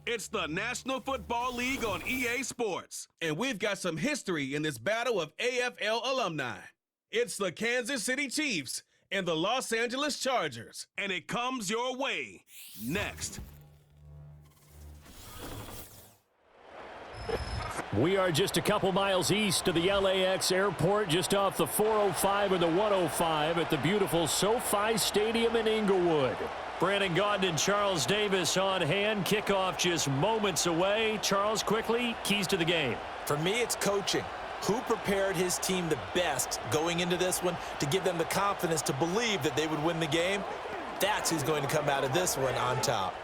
It's the National Football League on EA Sports, and we've got some history in this battle of AFL alumni. It's the Kansas City Chiefs and the Los Angeles Chargers, and it comes your way next. We are just a couple miles east of the LAX airport, just off the 405 and the 105 at the beautiful SoFi Stadium in Inglewood. Brandon Gaudin and Charles Davis on hand. Kickoff just moments away. Charles, quickly, keys to the game. For me, it's coaching. Who prepared his team the best going into this one to give them the confidence to believe that they would win the game? That's who's going to come out of this one on top.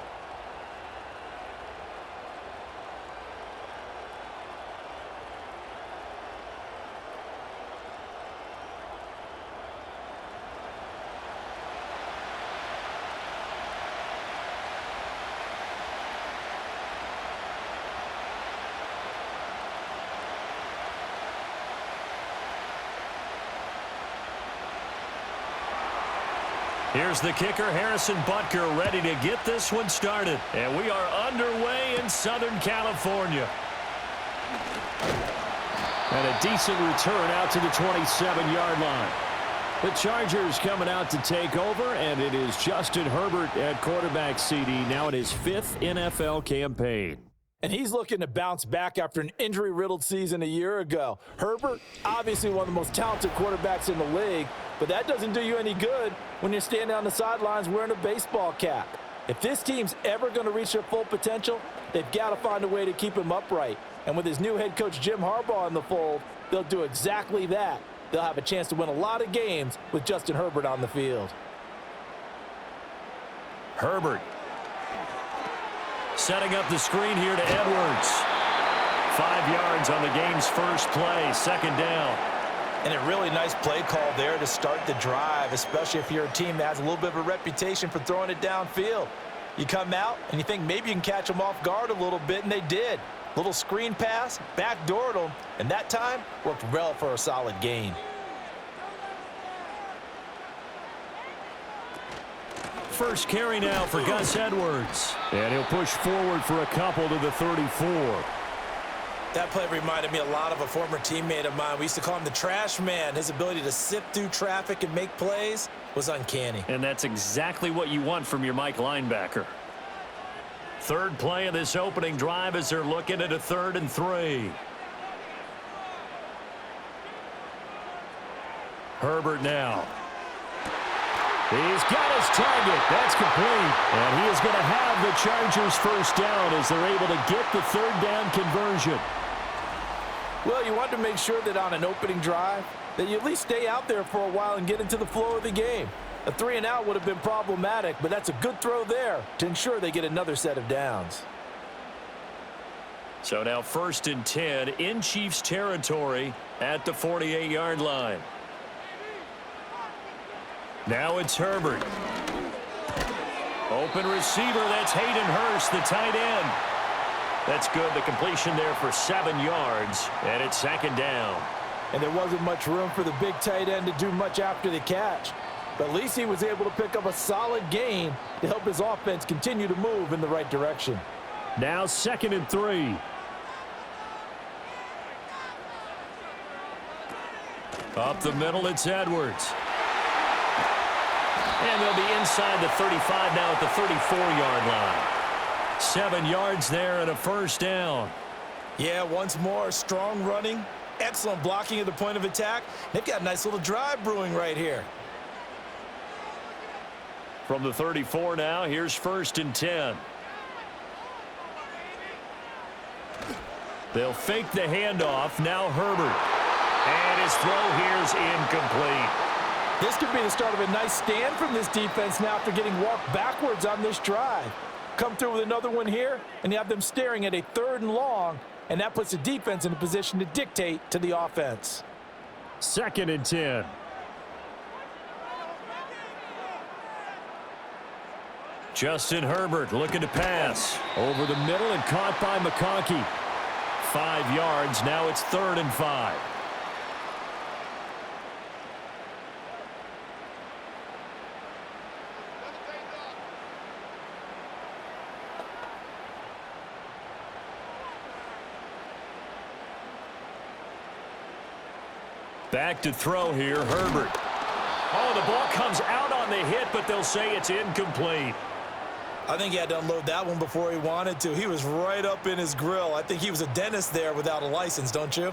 Here's the kicker, Harrison Butker, ready to get this one started. And we are underway in Southern California. And a decent return out to the 27-yard line. The Chargers coming out to take over, and it is Justin Herbert at quarterback CD, now in his 5th NFL campaign. And he's looking to bounce back after an injury-riddled season a year ago. Herbert, obviously one of the most talented quarterbacks in the league, but that doesn't do you any good when you're standing on the sidelines wearing a baseball cap. If this team's ever going to reach their full potential, they've got to find a way to keep him upright. And with his new head coach Jim Harbaugh in the fold, they'll do exactly that. They'll have a chance to win a lot of games with Justin Herbert on the field. Herbert setting up the screen here to Edwards. 5 yards on the game's first play, second down. And a really nice play call there to start the drive, especially if you're a team that has a little bit of a reputation for throwing it downfield. You come out and you think maybe you can catch them off guard a little bit, and they did. Little screen pass, backdoored them, and that time worked well for a solid gain. First carry now for Gus Edwards. And he'll push forward for a couple to the 34. That play reminded me a lot of a former teammate of mine. We used to call him the trash man. His ability to sift through traffic and make plays was uncanny. And that's exactly what you want from your Mike linebacker. Third play of this opening drive as they're looking at a 3rd and 3. Herbert now. He's got his target. That's complete. And he is going to have the Chargers first down as they're able to get the 3rd down conversion. Well, you want to make sure that on an opening drive that you at least stay out there for a while and get into the flow of the game. A 3-and-out would have been problematic, but that's a good throw there to ensure they get another set of downs. So now 1st and 10 in Chiefs territory at the 48-yard line. Now it's Herbert. Open receiver, that's Hayden Hurst, the tight end. That's good. The completion there for 7 yards, and it's 2nd down. And there wasn't much room for the big tight end to do much after the catch. But at least he was able to pick up a solid gain to help his offense continue to move in the right direction. Now 2nd and 3. Up the middle, it's Edwards. And they'll be inside the 35 now at the 34-yard line. 7 yards there and a first down. Yeah, once more, strong running, excellent blocking at the point of attack. They've got a nice little drive brewing right here. From the 34 now, here's 1st and 10. They'll fake the handoff. Now Herbert. And his throw here's incomplete. This could be the start of a nice stand from this defense now after getting walked backwards on this drive. Come through with another one here, and you have them staring at a 3rd and long, and that puts the defense in a position to dictate to the offense. 2nd and 10. Justin Herbert looking to pass. Over the middle and caught by McConkey. 5 yards, now it's 3rd and 5. Back to throw here, Herbert. Oh, the ball comes out on the hit, but they'll say it's incomplete. I think he had to unload that one before he wanted to. He was right up in his grill. I think he was a dentist there without a license, don't you?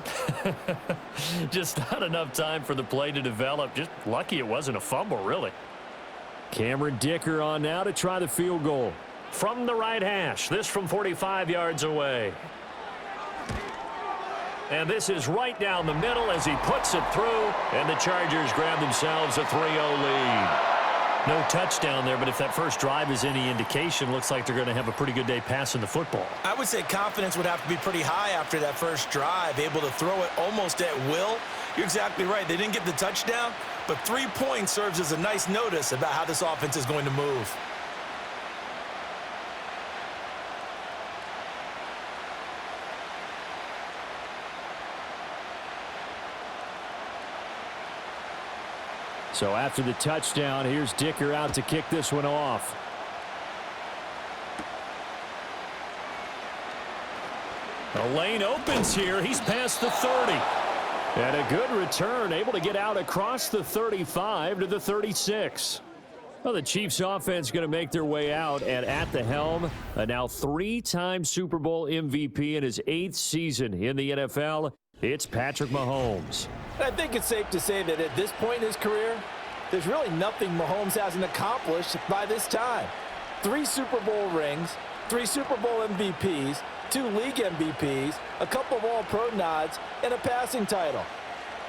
Just not enough time for the play to develop. Just lucky it wasn't a fumble, really. Cameron Dicker on now to try the field goal. From the right hash, this from 45 yards away. And this is right down the middle as he puts it through, and the Chargers grab themselves a 3-0 lead. No touchdown there, but if that first drive is any indication, looks like they're going to have a pretty good day passing the football. I would say confidence would have to be pretty high after that first drive, able to throw it almost at will. You're exactly right. They didn't get the touchdown, but 3 points serves as a nice notice about how this offense is going to move. So after the touchdown, here's Dicker out to kick this one off. The lane opens here. He's past the 30. And a good return, able to get out across the 35 to the 36. Well, the Chiefs offense going to make their way out, and at the helm, a now 3-time Super Bowl MVP in his 8th season in the NFL, it's Patrick Mahomes. I think it's safe to say that at this point in his career, there's really nothing Mahomes hasn't accomplished by this time. 3 Super Bowl rings, 3 Super Bowl MVPs, 2 league MVPs, a couple of All-Pro nods, and a passing title.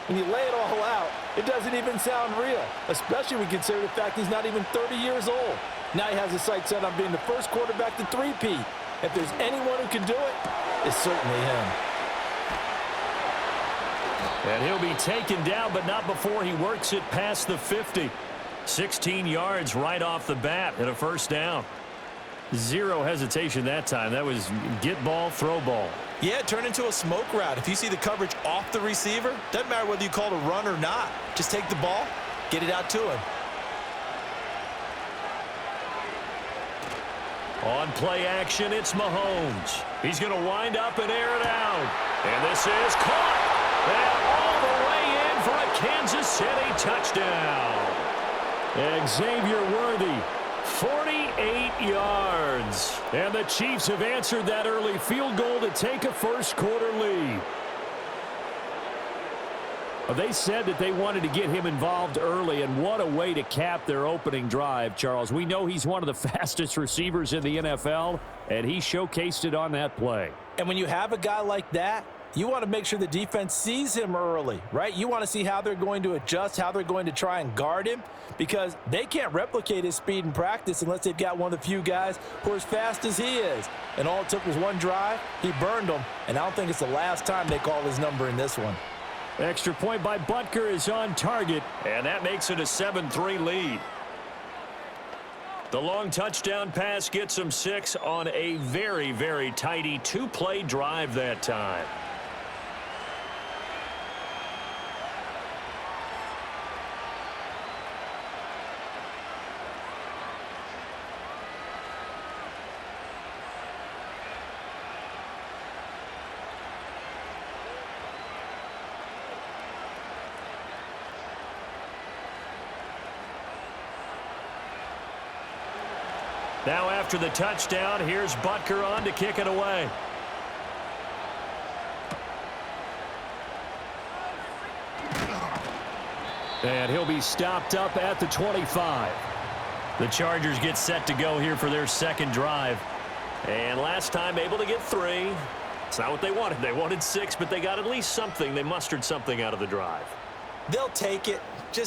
When you lay it all out, it doesn't even sound real, especially when you consider the fact he's not even 30 years old. Now he has his sights set on being the first quarterback to three-peat. If there's anyone who can do it, it's certainly him. And he'll be taken down, but not before he works it past the 50. 16 yards right off the bat and a first down. Zero hesitation that time. That was get ball, throw ball. Yeah, turn into a smoke route. If you see the coverage off the receiver, doesn't matter whether you call it a run or not. Just take the ball, get it out to him. On play action, it's Mahomes. He's going to wind up and air it out. And this is caught. And all the way in for a Kansas City touchdown. Xavier Worthy, 48 yards. And the Chiefs have answered that early field goal to take a first-quarter lead. They said that they wanted to get him involved early, and what a way to cap their opening drive, Charles. We know he's one of the fastest receivers in the NFL, and he showcased it on that play. And when you have a guy like that, you want to make sure the defense sees him early, right? You want to see how they're going to adjust, how they're going to try and guard him, because they can't replicate his speed in practice unless they've got one of the few guys who are as fast as he is. And all it took was one drive. He burned them, and I don't think it's the last time they call his number in this one. Extra point by Butker is on target, and that makes it a 7-3 lead. The long touchdown pass gets them 6 on a very, very tidy 2-play drive that time. Now after the touchdown, here's Butker on to kick it away. And he'll be stopped up at the 25. The Chargers get set to go here for their second drive. And last time able to get 3. It's not what they wanted. They wanted 6, but they got at least something. They mustered something out of the drive. They'll take it.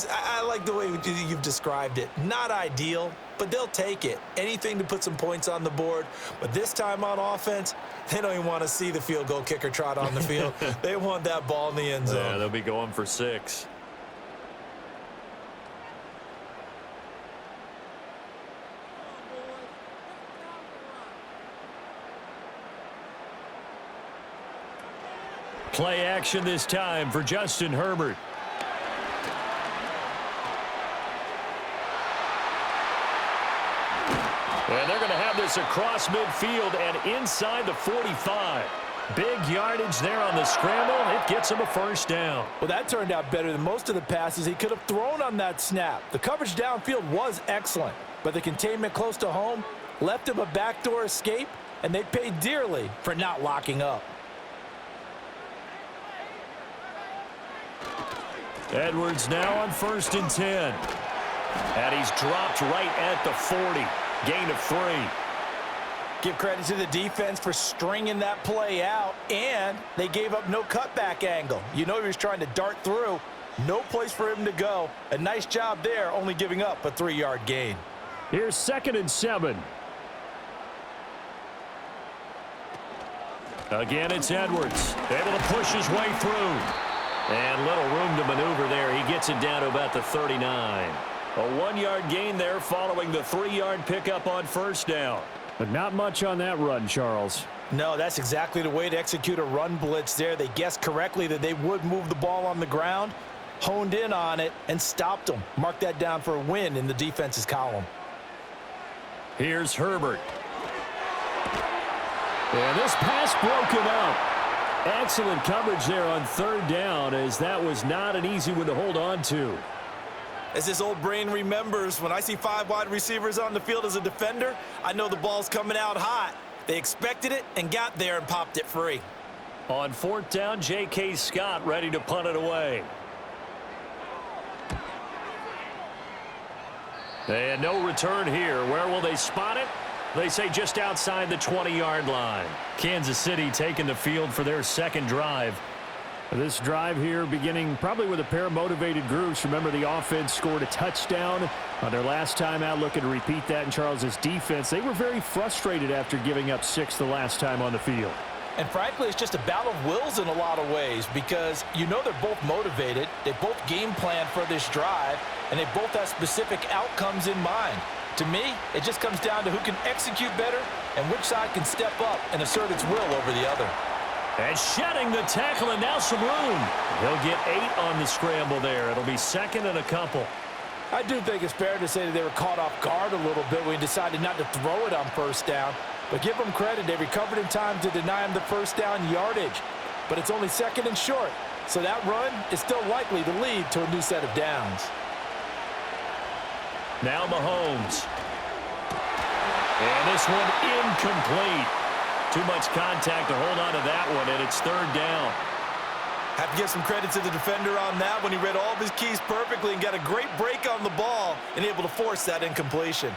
I like the way you've described it. Not ideal, but they'll take it. Anything to put some points on the board. But this time on offense, they don't even want to see the field goal kicker trot on the field. They want that ball in the end zone. Yeah, they'll be going for 6. Play action this time for Justin Herbert. And they're going to have this across midfield and inside the 45. Big yardage there on the scramble. It gets him a first down. Well, that turned out better than most of the passes he could have thrown on that snap. The coverage downfield was excellent, but the containment close to home left him a backdoor escape, and they paid dearly for not locking up. Edwards now on 1st and 10. And he's dropped right at the 40. Gain of 3. Give credit to the defense for stringing that play out, and they gave up no cutback angle. You know he was trying to dart through. No place for him to go. A nice job there, only giving up a 3-yard gain. Here's 2nd and 7. Again, it's Edwards. Able to push his way through. And little room to maneuver there. He gets it down to about the 39. A 1-yard gain there following the 3-yard pickup on 1st down. But not much on that run, Charles. No, that's exactly the way to execute a run blitz there. They guessed correctly that they would move the ball on the ground, honed in on it, and stopped them. Mark that down for a win in the defense's column. Here's Herbert. And this pass broken up. Excellent coverage there on 3rd down, as that was not an easy one to hold on to. As this old brain remembers, when I see 5 wide receivers on the field as a defender, I know the ball's coming out hot. They expected it and got there and popped it free. On 4th down, J.K. Scott ready to punt it away. And no return here. Where will they spot it? They say just outside the 20-yard line. Kansas City taking the field for their 2nd drive. This drive here beginning probably with a pair of motivated groups. Remember, the offense scored a touchdown on their last time out, looking to repeat that in Charles's defense. They were very frustrated after giving up 6 the last time on the field. And frankly, it's just a battle of wills in a lot of ways, because you know they're both motivated, they both game plan for this drive, and they both have specific outcomes in mind. To me, it just comes down to who can execute better and which side can step up and assert its will over the other. And shedding the tackle, and now some room. He'll get 8 on the scramble there. It'll be 2nd and a couple. I do think it's fair to say that they were caught off guard a little bit when he decided not to throw it on 1st down. But give them credit, they recovered in time to deny him the 1st down yardage. But it's only 2nd and short, so that run is still likely to lead to a new set of downs. Now Mahomes. And this one incomplete. Too much contact to hold on to that one, and it's 3rd down. Have to give some credit to the defender on that when he read all of his keys perfectly and got a great break on the ball and able to force that incompletion.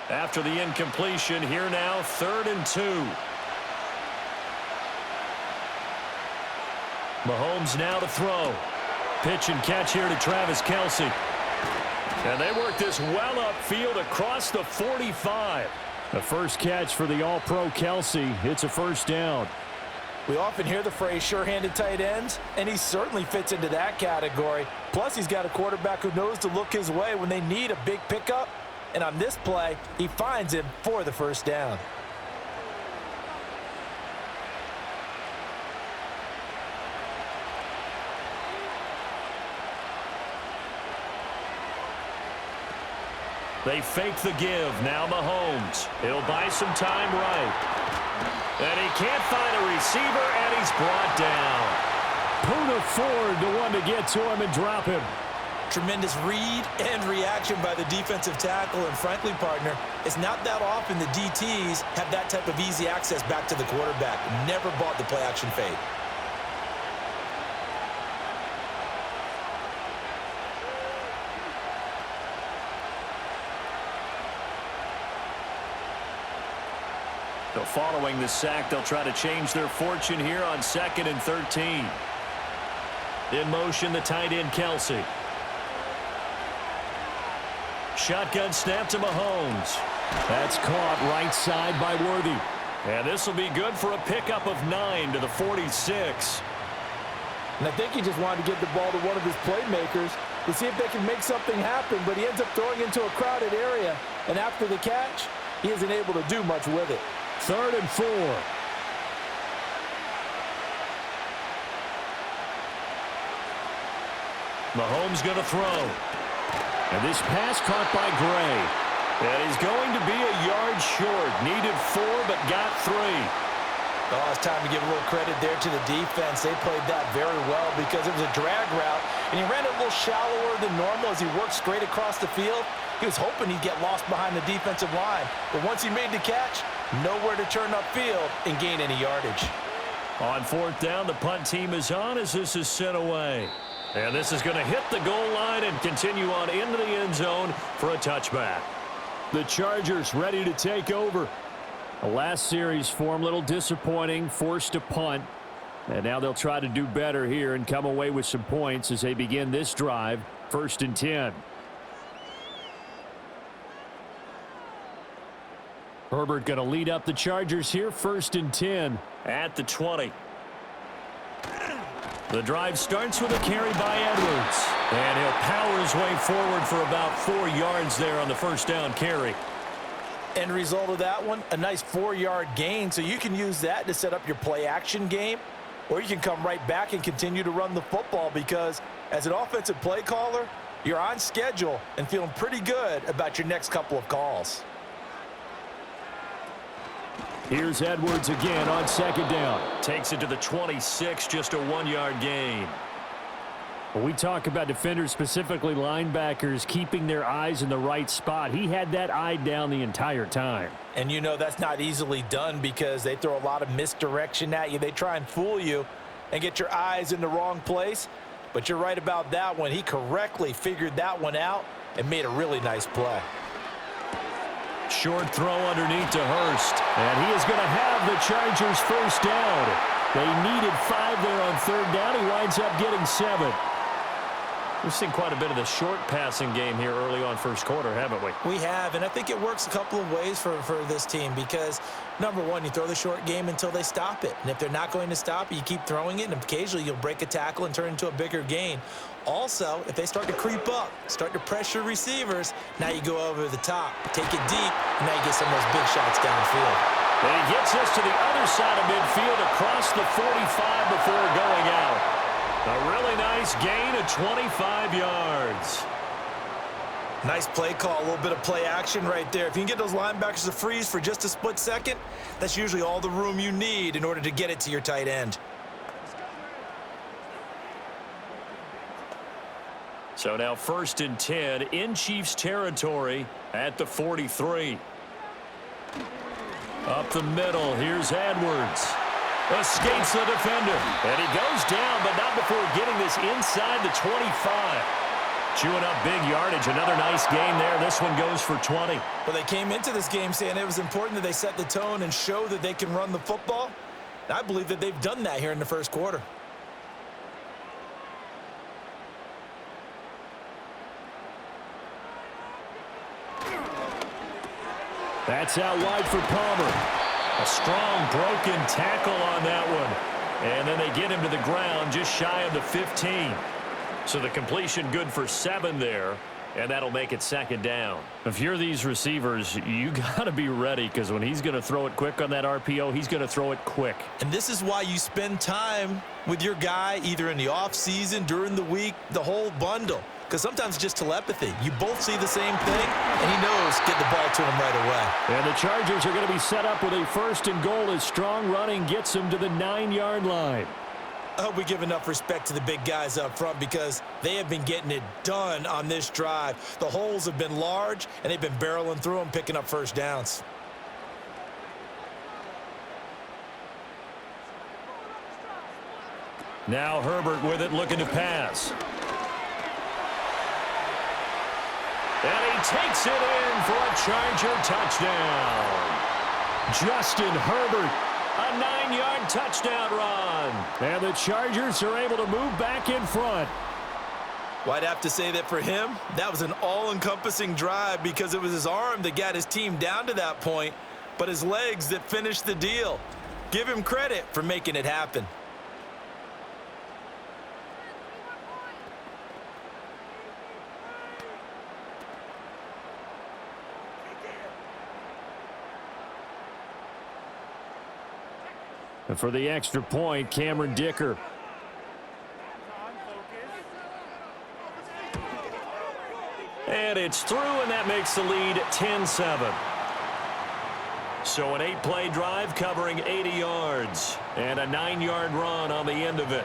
After the incompletion, here now, 3rd and 2. Mahomes now to throw. Pitch and catch here to Travis Kelce. And they work this well upfield across the 45. The first catch for the All-Pro Kelce. It's a 1st down. We often hear the phrase sure-handed tight ends, and he certainly fits into that category. Plus, he's got a quarterback who knows to look his way when they need a big pickup. And on this play, he finds him for the 1st down. They fake the give. Now Mahomes. He'll buy some time right. And he can't find a receiver, and he's brought down. Poona Ford, the one to get to him and drop him. Tremendous read and reaction by the defensive tackle, and frankly, partner, it's not that often the DTs have that type of easy access back to the quarterback. Never bought the play-action fade. So following the sack, they'll try to change their fortune here on 2nd and 13. In motion, the tight end, Kelce. Shotgun snap to Mahomes. That's caught right side by Worthy. And this will be good for a pickup of 9 to the 46. And I think he just wanted to get the ball to one of his playmakers to see if they can make something happen, but he ends up throwing into a crowded area. And after the catch, he isn't able to do much with it. 3rd and 4. Mahomes going to throw. And this pass caught by Gray. And he's going to be a yard short. Needed 4, but got 3. Oh, it's time to give a little credit there to the defense. They played that very well because it was a drag route, and he ran it a little shallower than normal as he worked straight across the field. He was hoping he'd get lost behind the defensive line, but once he made the catch, nowhere to turn upfield and gain any yardage. On fourth down, the punt team is on as this is sent away. And this is going to hit the goal line and continue on into the end zone for a touchback. The Chargers ready to take over. The last series for them, a little disappointing, forced to punt. And now they'll try to do better here and come away with some points as they begin this drive, 1st and 10. Herbert going to lead up the Chargers here, 1st and 10. At the 20. The drive starts with a carry by Edwards. And he'll power his way forward for about 4 yards there on the first down carry. End result of that one, a nice 4-yard gain, so you can use that to set up your play-action game, or you can come right back and continue to run the football because as an offensive play caller, you're on schedule and feeling pretty good about your next couple of calls. Here's Edwards again on 2nd down. Takes it to the 26, just a 1-yard gain. When we talk about defenders, specifically linebackers, keeping their eyes in the right spot, he had that eye down the entire time. And you know that's not easily done because they throw a lot of misdirection at you. They try and fool you and get your eyes in the wrong place. But you're right about that one. He correctly figured that one out and made a really nice play. Short throw underneath to Hurst. And he is going to have the Chargers first down. They needed 5 there on 3rd down. He winds up getting 7. We've seen quite a bit of the short passing game here early on first quarter, haven't we? We have, and I think it works a couple of ways for this team because, number one, you throw the short game until they stop it. And if they're not going to stop it, you keep throwing it, and occasionally you'll break a tackle and turn it into a bigger gain. Also, if they start to creep up, start to pressure receivers, now you go over the top, take it deep, and now you get some of those big shots downfield. And he gets us to the other side of midfield across the 45 before going out. A really nice gain of 25 yards. Nice play call, a little bit of play action right there. If you can get those linebackers to freeze for just a split second, that's usually all the room you need in order to get it to your tight end. So now 1st and 10 in Chiefs territory at the 43. Up the middle, here's Edwards. Escapes the defender. And he goes down, but not before getting this inside the 25. Chewing up big yardage. Another nice gain there. This one goes for 20. Well, they came into this game saying it was important that they set the tone and show that they can run the football. And I believe that they've done that here in the first quarter. That's out wide for Palmer. A strong broken tackle on that one. And then they get him to the ground just shy of the 15. So the completion good for 7 there. And that'll make it 2nd down. If you're these receivers, you got to be ready because when he's going to throw it quick on that RPO, he's going to throw it quick. And this is why you spend time with your guy either in the offseason, during the week, the whole bundle. Because sometimes it's just telepathy. You both see the same thing, and he knows get the ball to him right away. And the Chargers are going to be set up with a 1st and goal as strong running gets them to the 9-yard line. I hope we give enough respect to the big guys up front because they have been getting it done on this drive. The holes have been large, and they've been barreling through them, picking up first downs. Now Herbert with it, looking to pass. And he takes it in for a Charger touchdown. Justin Herbert. A 9-yard touchdown run. And the Chargers are able to move back in front. Well, I'd have to say that for him, that was an all-encompassing drive because it was his arm that got his team down to that point, but his legs that finished the deal. Give him credit for making it happen. And for the extra point, Cameron Dicker. And it's through, and that makes the lead 10-7. So an 8-play drive covering 80 yards and a 9-yard run on the end of it.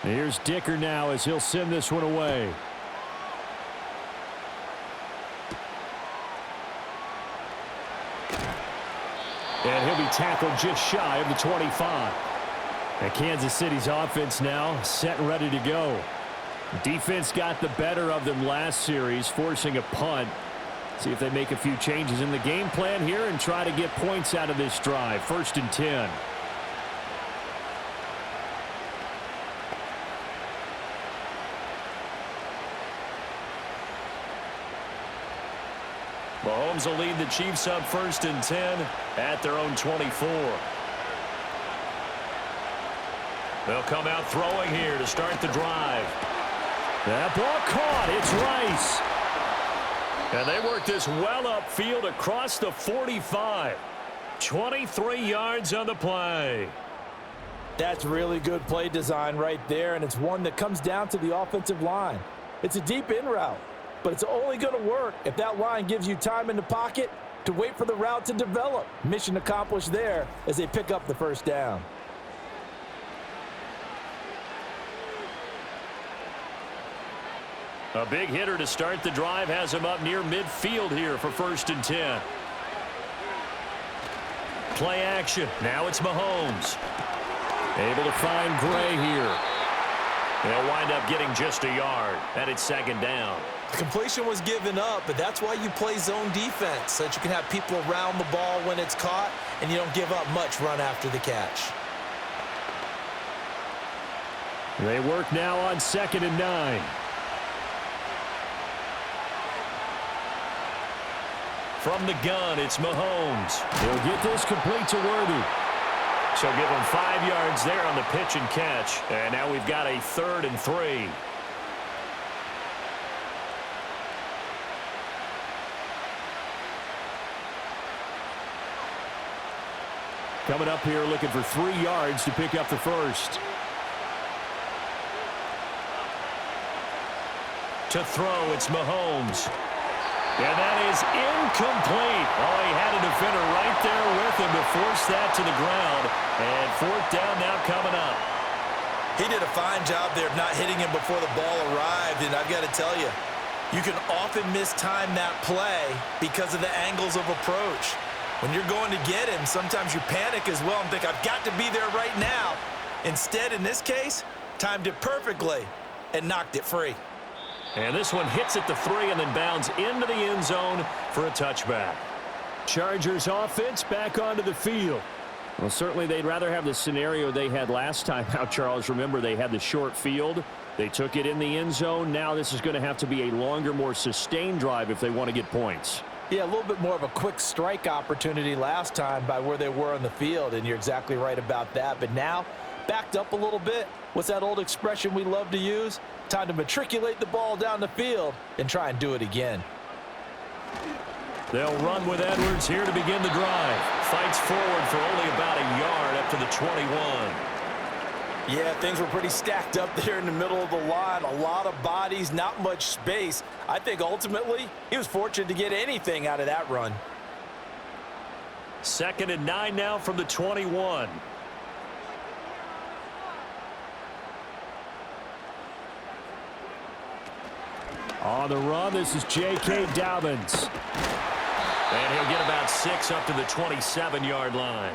Here's Dicker now as he'll send this one away. And he'll be tackled just shy of the 25. And Kansas City's offense now set and ready to go. Defense got the better of them last series, forcing a punt. See if they make a few changes in the game plan here and try to get points out of this drive. 1st and 10. Mahomes will lead the Chiefs up 1st and 10 at their own 24. They'll come out throwing here to start the drive. That ball caught. It's Rice. And they work this well upfield across the 45. 23 yards on the play. That's really good play design right there, and it's one that comes down to the offensive line. It's a deep in route, but it's only going to work if that line gives you time in the pocket to wait for the route to develop. Mission accomplished there as they pick up the 1st down. A big hitter to start the drive has him up near midfield here for 1st and 10. Play action. Now it's Mahomes. Able to find Gray here. They'll wind up getting just a yard, and it's 2nd down. The completion was given up, but that's why you play zone defense, so that you can have people around the ball when it's caught, and you don't give up much run after the catch. They work now on 2nd and 9. From the gun, it's Mahomes. He'll get this complete to Worthy. So give him 5 yards there on the pitch and catch. And now we've got a 3rd and 3. Coming up here looking for 3 yards to pick up the 1st. To throw, it's Mahomes. And that is incomplete. Oh, he had a defender right there with him to force that to the ground. And 4th down now coming up. He did a fine job there of not hitting him before the ball arrived, and I've got to tell you, you can often mistime that play because of the angles of approach. When you're going to get him, sometimes you panic as well and think, I've got to be there right now. Instead, in this case, timed it perfectly and knocked it free. And this one hits at the 3 and then bounds into the end zone for a touchback. Chargers offense back onto the field. Well, certainly they'd rather have the scenario they had last time out, Charles. Remember, they had the short field. They took it in the end zone. Now this is going to have to be a longer, more sustained drive if they want to get points. Yeah, a little bit more of a quick strike opportunity last time by where they were on the field, and you're exactly right about that. But now, backed up a little bit. What's that old expression we love to use? Time to matriculate the ball down the field and try and do it again. They'll run with Edwards here to begin the drive. Fights forward for only about a yard up to the 21. Yeah, things were pretty stacked up there in the middle of the line. A lot of bodies, not much space. I think ultimately he was fortunate to get anything out of that run. 2nd and 9 now from the 21. On the run, this is J.K. Dobbins. And he'll get about 6 up to the 27-yard line.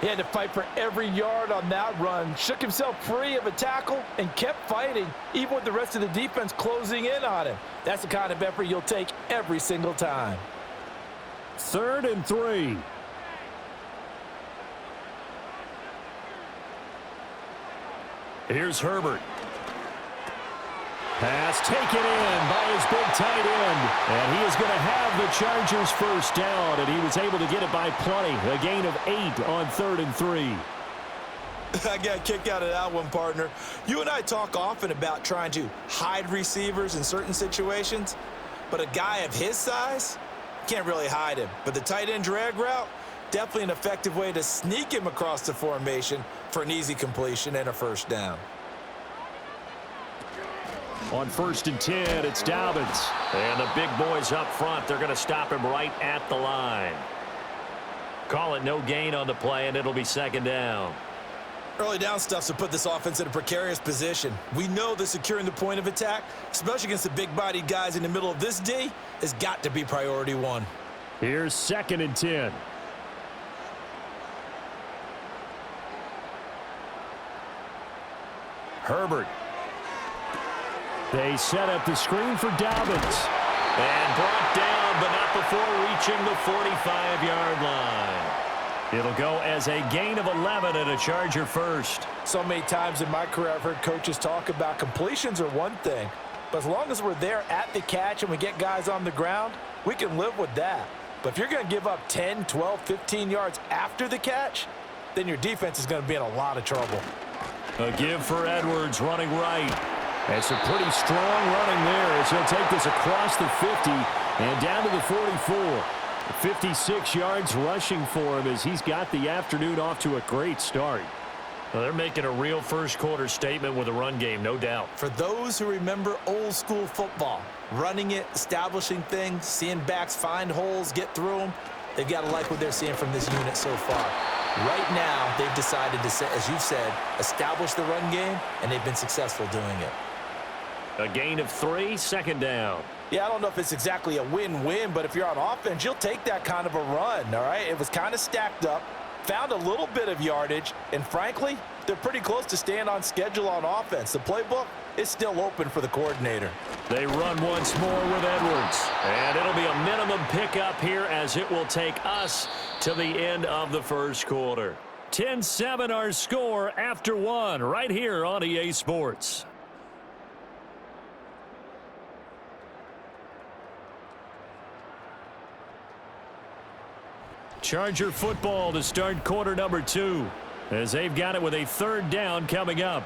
He had to fight for every yard on that run. Shook himself free of a tackle and kept fighting, even with the rest of the defense closing in on him. That's the kind of effort you'll take every single time. 3rd and 3. Here's Herbert. Pass taken in by his big tight end. And he is going to have the Chargers 1st down, and he was able to get it by plenty. A gain of 8 on 3rd and 3. I got a kick out of that one, partner. You and I talk often about trying to hide receivers in certain situations, but a guy of his size can't really hide him. But the tight end drag route, definitely an effective way to sneak him across the formation for an easy completion and a first down. On 1st and 10, it's Dobbins. And the big boys up front, they're going to stop him right at the line. Call it no gain on the play, and it'll be 2nd down. Early down stuff's to put this offense in a precarious position. We know that securing the point of attack, especially against the big-bodied guys in the middle of this D, has got to be priority one. Here's 2nd and 10. Herbert. They set up the screen for Dobbins. And brought down, but not before reaching the 45-yard line. It'll go as a gain of 11 and a Charger first. So many times in my career I've heard coaches talk about completions are one thing, but as long as we're there at the catch and we get guys on the ground, we can live with that. But if you're going to give up 10, 12, 15 yards after the catch, then your defense is going to be in a lot of trouble. A give for Edwards running right. It's a pretty strong running there as he'll take this across the 50 and down to the 44. 56 yards rushing for him as he's got the afternoon off to a great start. Well, they're making a real first-quarter statement with a run game, no doubt. For those who remember old-school football, running it, establishing things, seeing backs find holes, get through them, they've got to like what they're seeing from this unit so far. Right now, they've decided to, as you've said, establish the run game, and they've been successful doing it. A gain of 3, 2nd down. Yeah, I don't know if it's exactly a win-win, but if you're on offense, you'll take that kind of a run, all right? It was kind of stacked up, found a little bit of yardage, and frankly, they're pretty close to staying on schedule on offense. The playbook is still open for the coordinator. They run once more with Edwards, and it'll be a minimum pickup here as it will take us to the end of the first quarter. 10-7 our score after 1 right here on EA Sports. Charger football to start quarter number 2 as they've got it with a 3rd down coming up.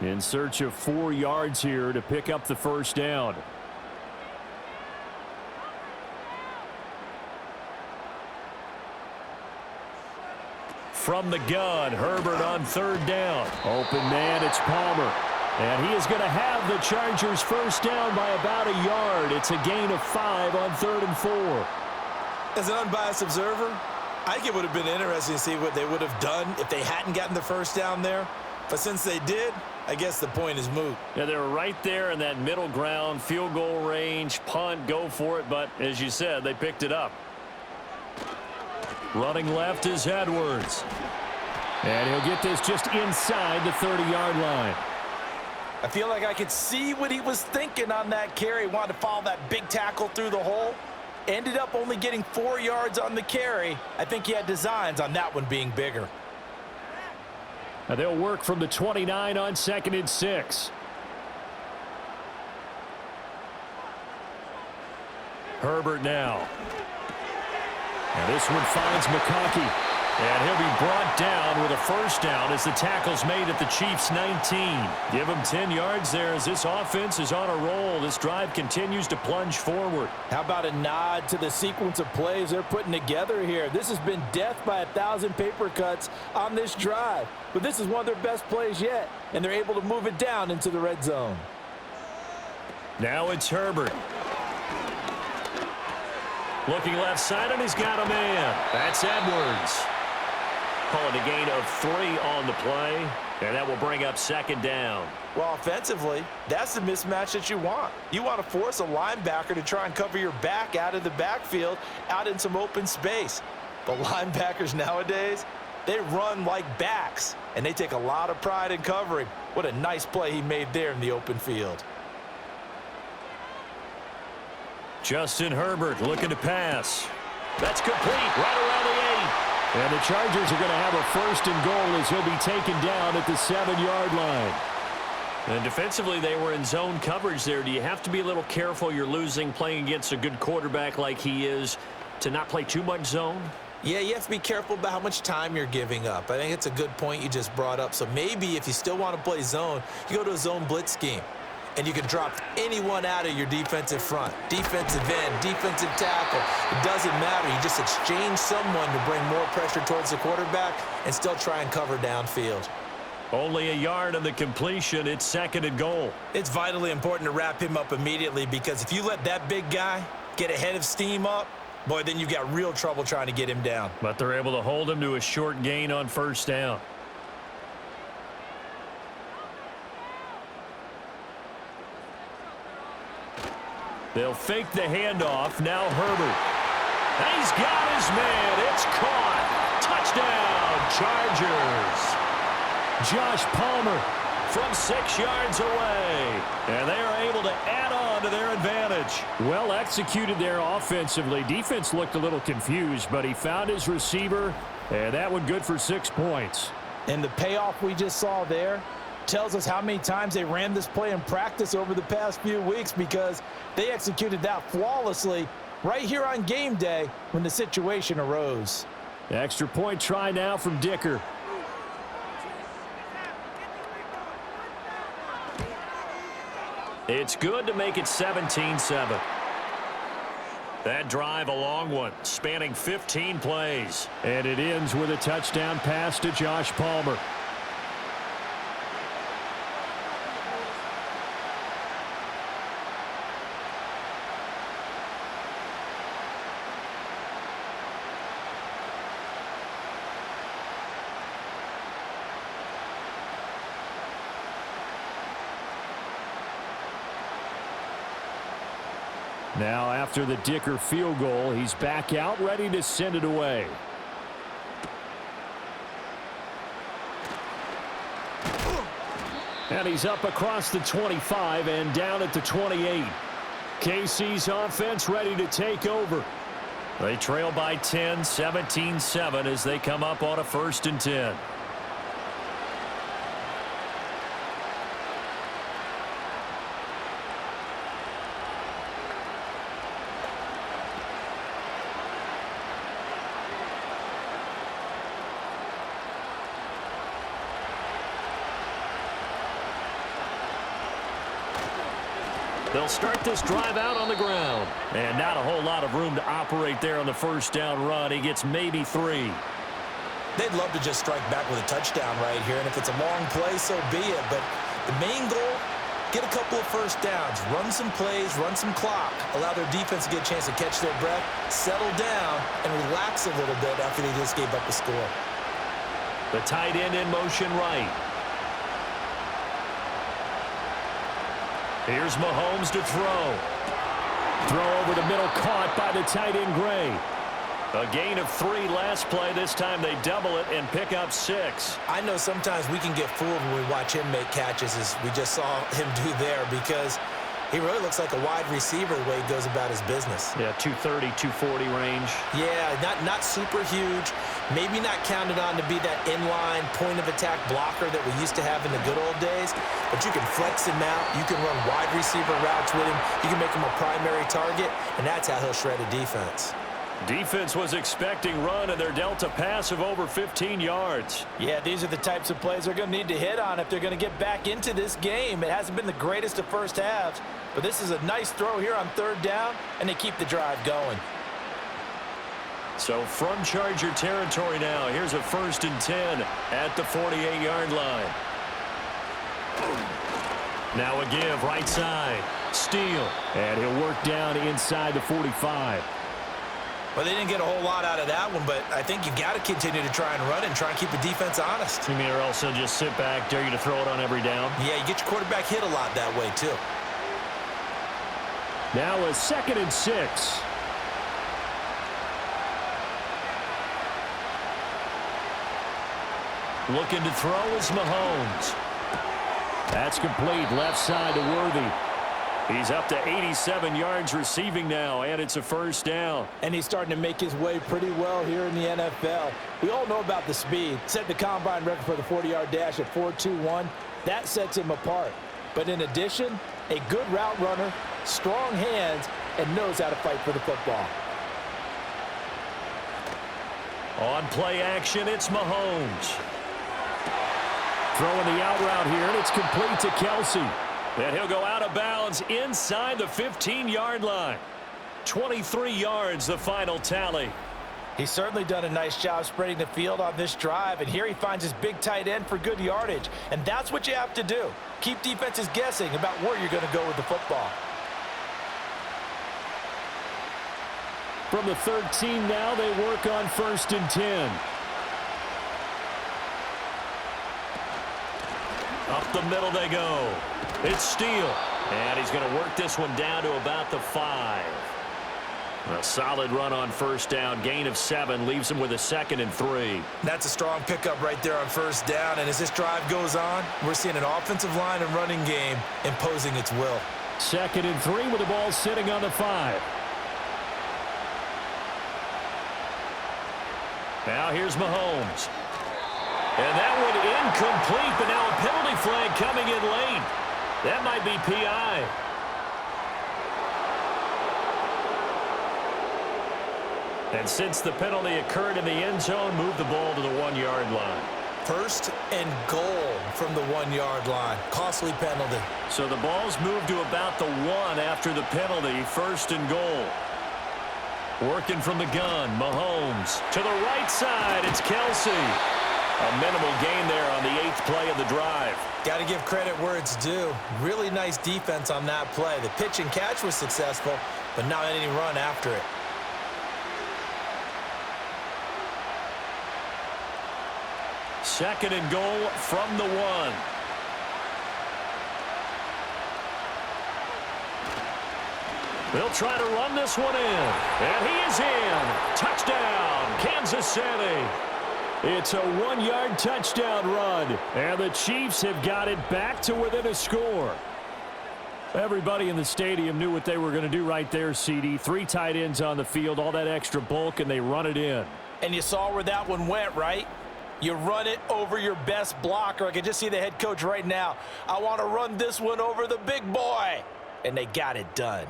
In search of 4 yards here to pick up the first down. From the gun, Herbert on 3rd down. Open man, it's Palmer. And he is going to have the Chargers first down by about a yard. It's a gain of 5 on 3rd and 4. As an unbiased observer, I think it would have been interesting to see what they would have done if they hadn't gotten the first down there. But since they did, I guess the point is moot. Yeah, they were right there in that middle ground, field goal range, punt, go for it. But as you said, they picked it up. Running left is Edwards. And he'll get this just inside the 30-yard line. I feel like I could see what he was thinking on that carry. Wanted to follow that big tackle through the hole. Ended up only getting 4 yards on the carry. I think he had designs on that one being bigger. Now they'll work from the 29 on 2nd and 6. Herbert now. And this one finds McConkey. And he'll be brought down with a first down as the tackle's made at the Chiefs' 19. Give him 10 yards there as this offense is on a roll. This drive continues to plunge forward. How about a nod to the sequence of plays they're putting together here? This has been death by 1,000 paper cuts on this drive. But this is one of their best plays yet, and they're able to move it down into the red zone. Now it's Herbert. Looking left side, and he's got a man. That's Edwards. Call it a gain of 3 on the play, and that will bring up 2nd down. Well, offensively, that's the mismatch that you want. You want to force a linebacker to try and cover your back out of the backfield, out in some open space. But linebackers nowadays, they run like backs, and they take a lot of pride in covering. What a nice play he made there in the open field. Justin Herbert looking to pass. That's complete right around the 8. And the Chargers are going to have a 1st and goal as he'll be taken down at the 7-yard line. And defensively, they were in zone coverage there. Do you have to be a little careful you're losing playing against a good quarterback like he is to not play too much zone? Yeah, you have to be careful about how much time you're giving up. I think it's a good point you just brought up. So maybe if you still want to play zone, you go to a zone blitz scheme. And you can drop anyone out of your defensive front. Defensive end, defensive tackle. It doesn't matter. You just exchange someone to bring more pressure towards the quarterback and still try and cover downfield. Only a yard of the completion. It's 2nd and goal. It's vitally important to wrap him up immediately because if you let that big guy get ahead of steam up, boy, then you've got real trouble trying to get him down. But they're able to hold him to a short gain on 1st down. They'll fake the handoff. Now Herbert. He's got his man. It's caught. Touchdown, Chargers. Josh Palmer from 6 yards away. And they are able to add on to their advantage. well executed there offensively. Defense looked a little confused, but he found his receiver, and that one good for 6 points. And the payoff we just saw there tells us how many times they ran this play in practice over the past few weeks because they executed that flawlessly right here on game day when the situation arose. Extra point try now from Dicker. It's good to make it 17-7. That drive a long one, spanning 15 plays. And it ends with a touchdown pass to Josh Palmer. Now, after the Dicker field goal, he's back out, ready to send it away. And he's up across the 25 and down at the 28. KC's offense ready to take over. They trail by 10, 17-7 as they come up on a 1st and 10. They'll start this drive out on the ground. And not a whole lot of room to operate there on the 1st down run. He gets maybe 3. They'd love to just strike back with a touchdown right here, and if it's a long play, so be it. But the main goal, get a couple of 1st downs, run some plays, run some clock, allow their defense to get a chance to catch their breath, settle down, and relax a little bit after they just gave up a score. The tight end in motion right. Here's Mahomes to throw. Throw over the middle, caught by the tight end Gray. A gain of 3 last play. This time they double it and pick up 6. I know sometimes we can get fooled when we watch him make catches, as we just saw him do there, because he really looks like a wide receiver the way he goes about his business. Yeah, 230, 240 range. Yeah, not super huge. Maybe not counted on to be that inline point-of-attack blocker that we used to have in the good old days. But you can flex him out. You can run wide receiver routes with him. You can make him a primary target, and that's how he'll shred a defense. Defense was expecting run, and they're dealt a pass of over 15 yards. Yeah, these are the types of plays they're going to need to hit on if they're going to get back into this game. It hasn't been the greatest of first halves, but this is a nice throw here on 3rd down, and they keep the drive going. So from Charger territory now, here's a 1st and 10 at the 48-yard line. Now a give right side. Steele. And he'll work down inside the 45. Well, they didn't get a whole lot out of that one, but I think you've got to continue to try and run and try and keep the defense honest. You mean or else they'll just sit back, dare you to throw it on every down? Yeah, you get your quarterback hit a lot that way, too. Now a 2nd and 6. Looking to throw is Mahomes. That's complete, left side to Worthy. He's up to 87 yards receiving now, and it's a 1st down. And he's starting to make his way pretty well here in the NFL. We all know about the speed. Set the combine record for the 40-yard dash at 4.21. That sets him apart. But in addition, a good route runner, strong hands, and knows how to fight for the football. On play action, it's Mahomes. Throwing the out route here, and it's complete to Kelsey. And he'll go out of bounds inside the 15-yard line. 23 yards, the final tally. He's certainly done a nice job spreading the field on this drive, and here he finds his big tight end for good yardage. And that's what you have to do. Keep defenses guessing about where you're going to go with the football. From the 13 now, they work on 1st and 10. Up the middle they go. It's Steele. And he's going to work this one down to about the 5. A solid run on 1st down. Gain of 7 leaves him with a 2nd and 3. That's a strong pickup right there on 1st down. And as this drive goes on, we're seeing an offensive line and running game imposing its will. 2nd and 3 with the ball sitting on the 5. Now here's Mahomes. And that one incomplete, but now a penalty flag coming in late. That might be PI. And since the penalty occurred in the end zone, move the ball to the 1-yard line. 1st and goal from the 1-yard line. Costly penalty. So the ball's moved to about the 1 after the penalty. 1st and goal. Working from the gun, Mahomes. To the right side, it's Kelsey. A minimal gain there on the 8th play of the drive. Got to give credit where it's due. Really nice defense on that play. The pitch and catch was successful, but not any run after it. Second and goal from the 1. They'll try to run this one in. And he is in. Touchdown, Kansas City. It's a 1-yard touchdown run. And the Chiefs have got it back to within a score. Everybody in the stadium knew what they were going to do right there, CD. 3 tight ends on the field, all that extra bulk, and they run it in. And you saw where that one went, right? You run it over your best blocker. I can just see the head coach right now. I want to run this one over the big boy. And they got it done.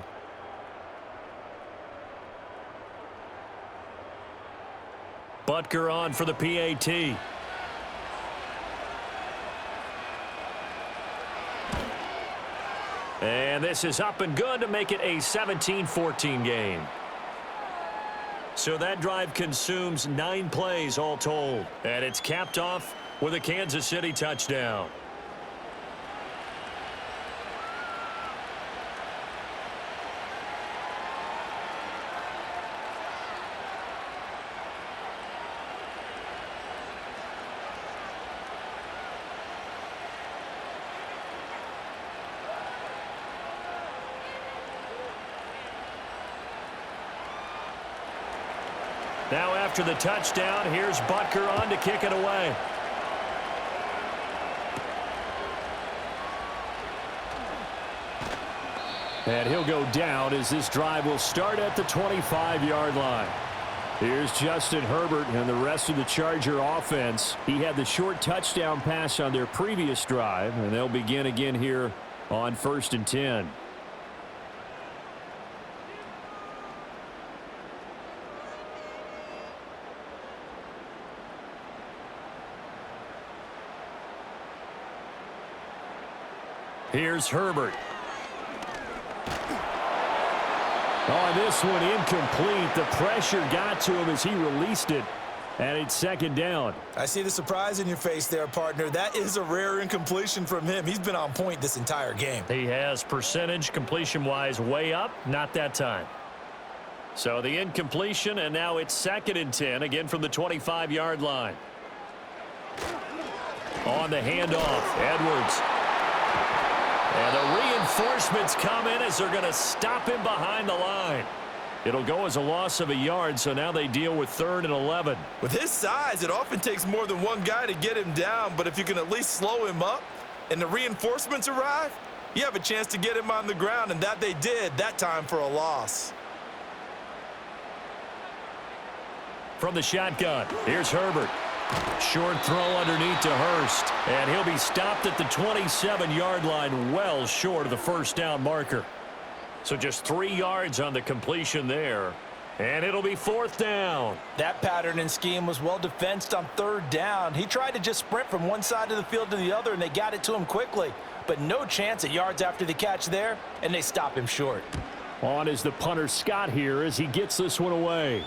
Butker on for the PAT. And this is up and good to make it a 17-14 game. So that drive consumes 9 plays all told. And it's capped off with a Kansas City touchdown. Now after the touchdown, here's Butker on to kick it away. And he'll go down as this drive will start at the 25-yard line. Here's Justin Herbert and the rest of the Charger offense. He had the short touchdown pass on their previous drive, and they'll begin again here on 1st and 10. Here's Herbert. Oh, this one incomplete. The pressure got to him as he released it. And it's 2nd down. I see the surprise in your face there, partner. That is a rare incompletion from him. He's been on point this entire game. He has percentage completion-wise way up. Not that time. So the incompletion, and now it's 2nd and 10, again from the 25-yard line. On the handoff, Edwards. And the reinforcements come in as they're going to stop him behind the line. It'll go as a loss of a yard, so now they deal with 3rd and 11. With his size, it often takes more than one guy to get him down, but if you can at least slow him up and the reinforcements arrive, you have a chance to get him on the ground, and that they did that time for a loss. From the shotgun, here's Herbert. Short throw underneath to Hurst. And he'll be stopped at the 27-yard line, well short of the first down marker. So just 3 yards on the completion there. And it'll be 4th down. That pattern and scheme was well defensed on 3rd down. He tried to just sprint from one side of the field to the other, and they got it to him quickly. But no chance at yards after the catch there, and they stop him short. On is the punter Scott here as he gets this one away.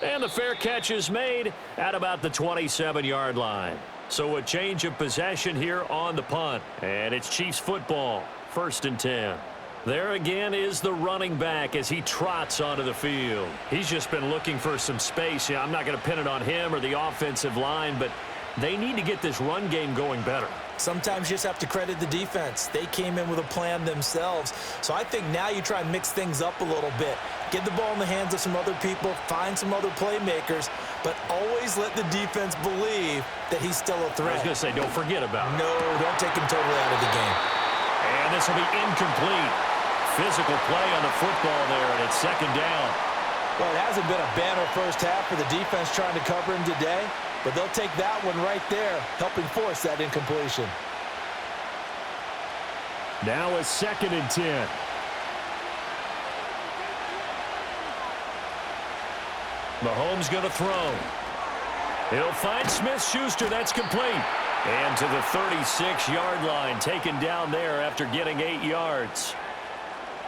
And the fair catch is made at about the 27-yard line. So a change of possession here on the punt. And it's Chiefs football, 1st and 10. There again is the running back as he trots onto the field. He's just been looking for some space. Yeah, I'm not going to pin it on him or the offensive line, but they need to get this run game going better. Sometimes you just have to credit the defense. They came in with a plan themselves. So I think now you try and mix things up a little bit. Get the ball in the hands of some other people, find some other playmakers, but always let the defense believe that he's still a threat. I was going to say, don't forget about it. No, don't take him totally out of the game. And this will be incomplete. Physical play on the football there, and it's 2nd down. Well, it hasn't been a banner first half for the defense trying to cover him today, but they'll take that one right there, helping force that incompletion. Now a 2nd and 10. Mahomes going to throw. He'll find Smith-Schuster. That's complete. And to the 36-yard line, taken down there after getting 8 yards.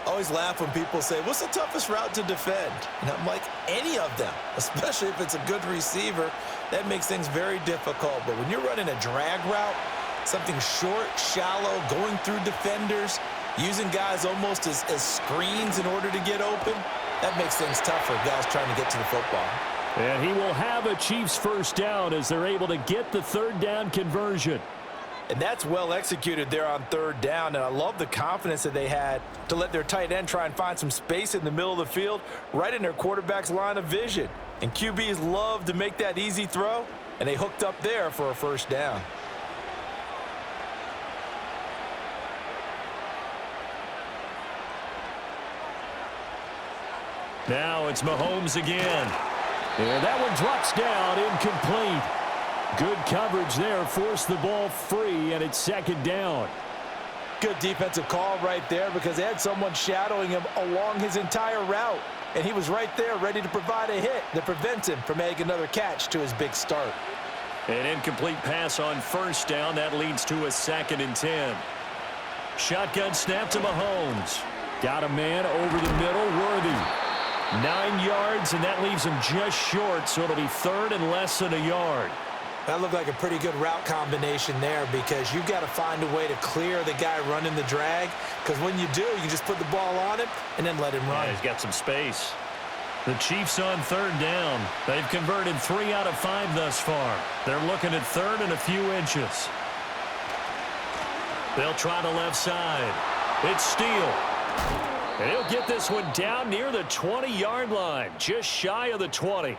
I always laugh when people say, what's the toughest route to defend? And I'm like, any of them, especially if it's a good receiver. That makes things very difficult. But when you're running a drag route, something short, shallow, going through defenders, using guys almost as screens in order to get open, that makes things tougher, guys trying to get to the football. And he will have a Chiefs 1st down as they're able to get the 3rd down conversion. And that's well executed there on 3rd down. And I love the confidence that they had to let their tight end try and find some space in the middle of the field, right in their quarterback's line of vision. And QBs love to make that easy throw, and they hooked up there for a 1st down. Now it's Mahomes again. And that one drops down, incomplete. Good coverage there, forced the ball free, and it's 2nd down. Good defensive call right there because they had someone shadowing him along his entire route. And he was right there ready to provide a hit that prevents him from making another catch to his big start. An incomplete pass on 1st down. That leads to a 2nd and 10. Shotgun snap to Mahomes. Got a man over the middle, Worthy. 9 yards, and that leaves him just short, so it'll be 3rd and less than a yard. That looked like a pretty good route combination there because you've got to find a way to clear the guy running the drag, because when you do, you just put the ball on him and then let him run. Yeah, he's got some space. The Chiefs on 3rd down. They've converted 3 out of 5 thus far. They're looking at 3rd and a few inches. They'll try the left side. It's Steele. And he'll get this one down near the 20-yard line, just shy of the 20.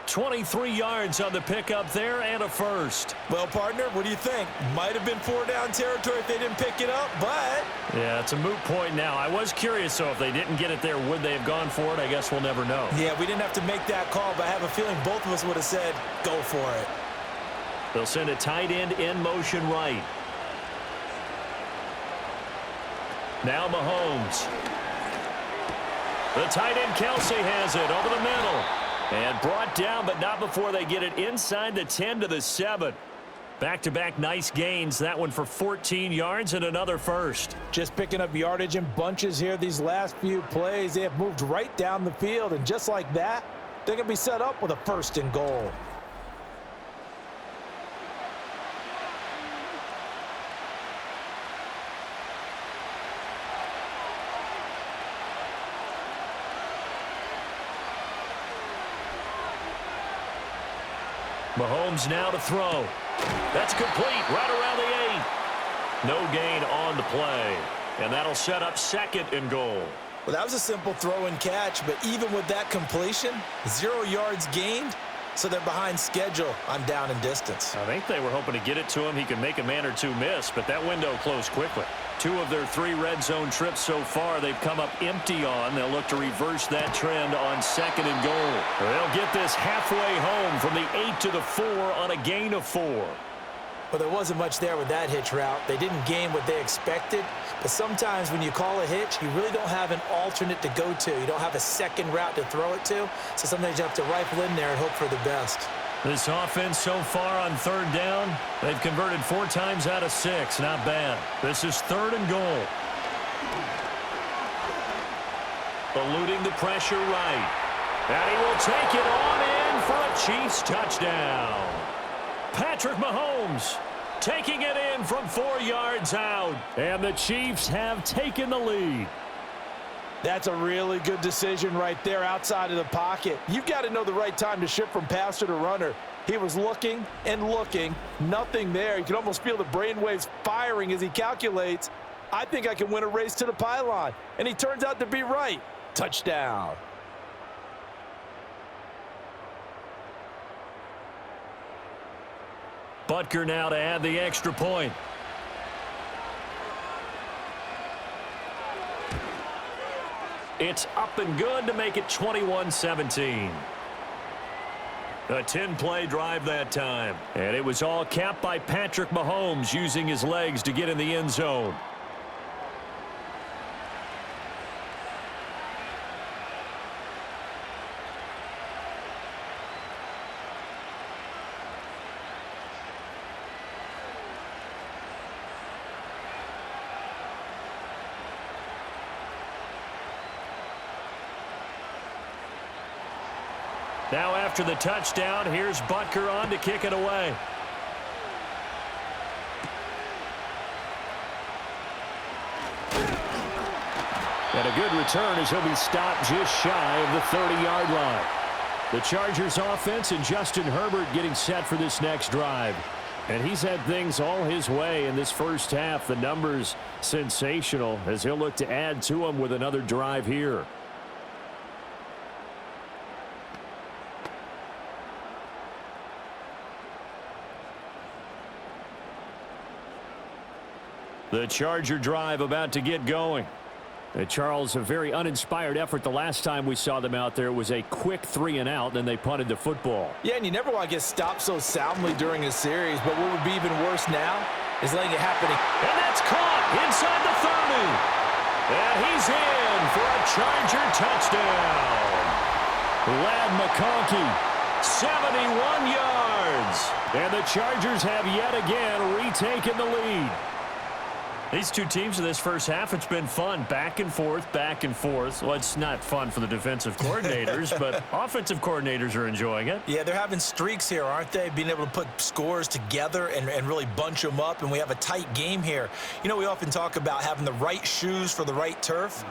23 yards on the pickup there and a 1st. Well, partner, what do you think? Might have been 4-down territory if they didn't pick it up, but... Yeah, it's a moot point now. I was curious, so if they didn't get it there, would they have gone for it? I guess we'll never know. Yeah, we didn't have to make that call, but I have a feeling both of us would have said, go for it. They'll send a tight end in motion right. Now Mahomes. The tight end Kelsey has it over the middle. And brought down, but not before they get it inside the 10 to the 7. Back-to-back nice gains. That one for 14 yards and another 1st. Just picking up yardage in bunches here these last few plays. They have moved right down the field, and just like that, they're going to be set up with a 1st and goal. Mahomes now to throw. That's complete right around the 8. No gain on the play. And that'll set up 2nd and goal. Well, that was a simple throw and catch, but even with that completion, 0 yards gained, so they're behind schedule on down and distance. I think they were hoping to get it to him. He could make a man or two miss, but that window closed quickly. 2 of their 3 red zone trips so far, they've come up empty on. They'll look to reverse that trend on 2nd and goal. They'll get this halfway home from the 8 to the 4 on a gain of 4. Well, there wasn't much there with that hitch route. They didn't gain what they expected, but sometimes when you call a hitch, you really don't have an alternate to go to. You don't have a second route to throw it to, so sometimes you have to rifle in there and hope for the best. This offense so far on 3rd down, they've converted 4 times out of 6. Not bad. This is 3rd and goal. Eluding the pressure right. And he will take it on in for a Chiefs touchdown. Patrick Mahomes taking it in from 4 yards out. And the Chiefs have taken the lead. That's a really good decision right there outside of the pocket. You've got to know the right time to shift from passer to runner. He was looking and looking, nothing there. You can almost feel the brainwaves firing as he calculates, I think I can win a race to the pylon. And he turns out to be right. Touchdown. Butker now to add the extra point. It's up and good to make it 21-17. A 10-play drive that time. And it was all capped by Patrick Mahomes using his legs to get in the end zone. Now after the touchdown, here's Butker on to kick it away. And a good return as he'll be stopped just shy of the 30-yard line. The Chargers offense and Justin Herbert getting set for this next drive. And he's had things all his way in this first half. The numbers sensational as he'll look to add to them with another drive here. The Charger drive about to get going. Charles, a very uninspired effort the last time we saw them out there. It was a quick 3 and out, then they punted the football. Yeah, and you never want to get stopped so soundly during a series, but what would be even worse now is letting it happen. And that's caught inside the 30. And he's in for a Charger touchdown. Lad McConkey, 71 yards. And the Chargers have yet again retaken the lead. These two teams in this first half, it's been fun. Back and forth, back and forth. Well, it's not fun for the defensive coordinators, but offensive coordinators are enjoying it. Yeah, they're having streaks here, aren't they? Being able to put scores together and really bunch them up, and we have a tight game here. You know, we often talk about having the right shoes for the right turf.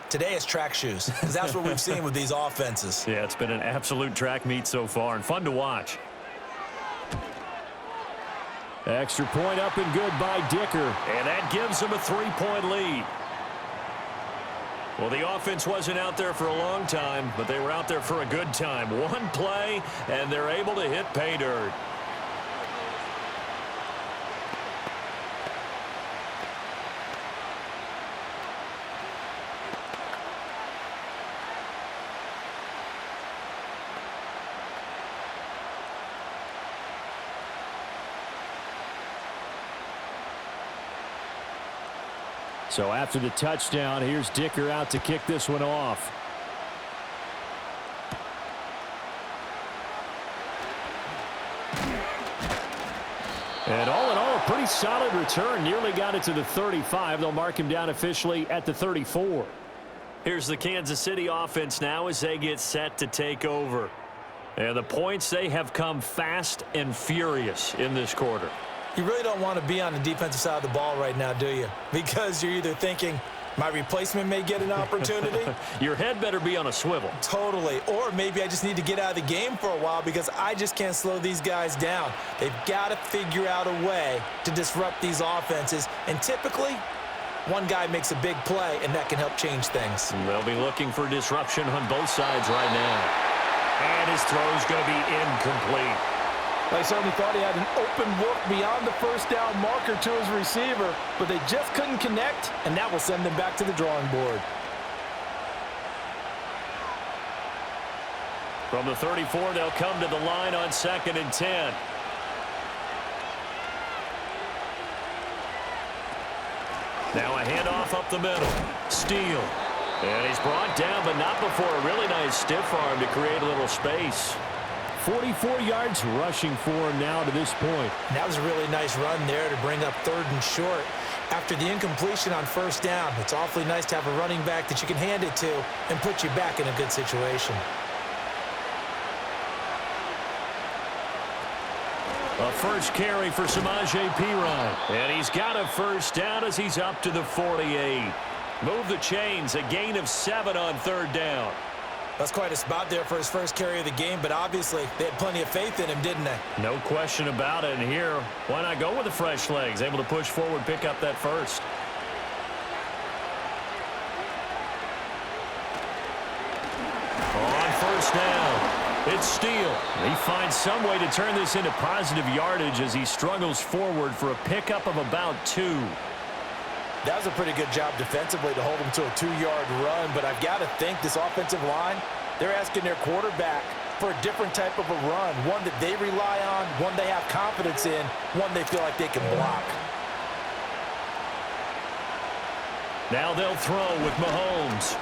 Today it's track shoes, because that's what we've seen with these offenses. Yeah, it's been an absolute track meet so far, and fun to watch. Extra point up and good by Dicker. And that gives them a 3-point lead. Well, the offense wasn't out there for a long time, but they were out there for a good time. One play, and they're able to hit pay dirt. So after the touchdown, here's Dicker out to kick this one off. And all in all, a pretty solid return. Nearly got it to the 35. They'll mark him down officially at the 34. Here's the Kansas City offense now as they get set to take over. And the points, they have come fast and furious in this quarter. You really don't want to be on the defensive side of the ball right now, do you? Because you're either thinking, my replacement may get an opportunity. Your head better be on a swivel. Totally. Or maybe I just need to get out of the game for a while because I just can't slow these guys down. They've got to figure out a way to disrupt these offenses. And typically, one guy makes a big play, and that can help change things. They'll be looking for disruption on both sides right now. And his throw is going to be incomplete. They certainly thought he had an open look beyond the first down marker to his receiver, but they just couldn't connect, and that will send them back to the drawing board. From the 34, they'll come to the line on 2nd and 10. Now a handoff up the middle. Steele. And he's brought down, but not before a really nice stiff arm to create a little space. 44 yards rushing for him now to this point. That was a really nice run there to bring up 3rd and short. After the incompletion on 1st down, it's awfully nice to have a running back that you can hand it to and put you back in a good situation. A first carry for Samaje Perine. And he's got a 1st down as he's up to the 48. Move the chains, a gain of 7 on 3rd down. That's quite a spot there for his first carry of the game, but obviously they had plenty of faith in him, didn't they? No question about it. And here, why not go with the fresh legs? Able to push forward, pick up that 1st. On 1st down. It's Steele. He finds some way to turn this into positive yardage as he struggles forward for a pickup of about 2. That was a pretty good job defensively to hold him to a 2-yard run, but I've got to think this offensive line, they're asking their quarterback for a different type of a run, one that they rely on, one they have confidence in, one they feel like they can block. Now they'll throw with Mahomes.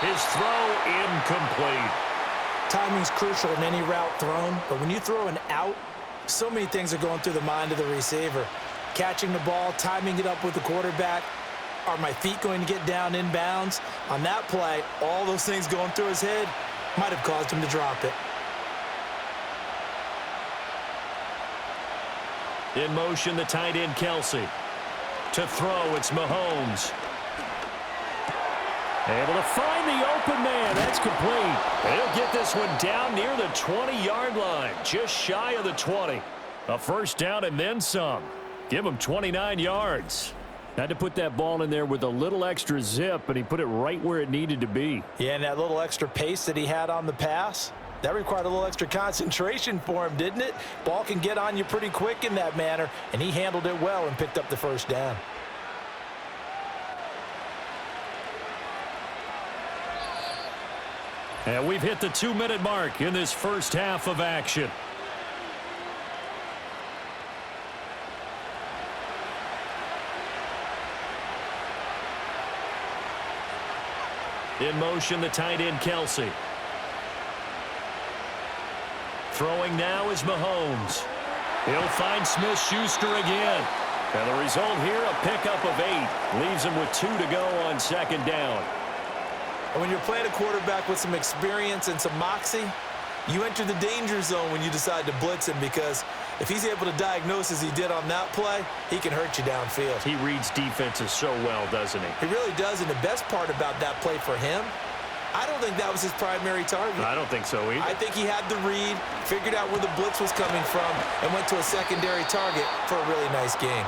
His throw incomplete. Timing's crucial in any route thrown, but when you throw an out, so many things are going through the mind of the receiver. Catching the ball, timing it up with the quarterback. Are my feet going to get down inbounds? On that play, all those things going through his head might have caused him to drop it. In motion, the tight end, Kelsey. To throw, it's Mahomes. Able to find the open man. That's complete. He'll get this one down near the 20-yard line, just shy of the 20. A 1st down and then some. Give him 29 yards. Had to put that ball in there with a little extra zip, and he put it right where it needed to be. Yeah, and that little extra pace that he had on the pass, that required a little extra concentration for him, didn't it? Ball can get on you pretty quick in that manner, and he handled it well and picked up the 1st down. And we've hit the 2-minute mark in this first half of action. In motion, the tight end, Kelsey. Throwing now is Mahomes. He'll find Smith-Schuster again. And the result here, a pickup of 8. Leaves him with 2 to go on 2nd down. And when you're playing a quarterback with some experience and some moxie, you enter the danger zone when you decide to blitz him, because if he's able to diagnose as he did on that play, he can hurt you downfield. He reads defenses so well, doesn't he? He really does, and the best part about that play for him, I don't think that was his primary target. I don't think so either. I think he had the read, figured out where the blitz was coming from, and went to a secondary target for a really nice gain.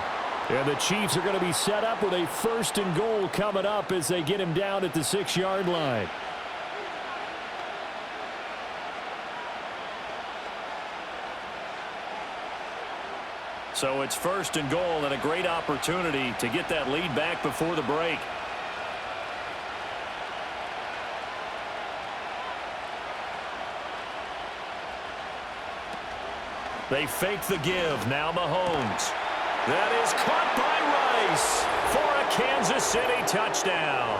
And the Chiefs are going to be set up with a 1st and goal coming up as they get him down at the 6-yard line. So it's 1st and goal, and a great opportunity to get that lead back before the break. They fake the give. Now Mahomes. That is caught by Rice for a Kansas City touchdown.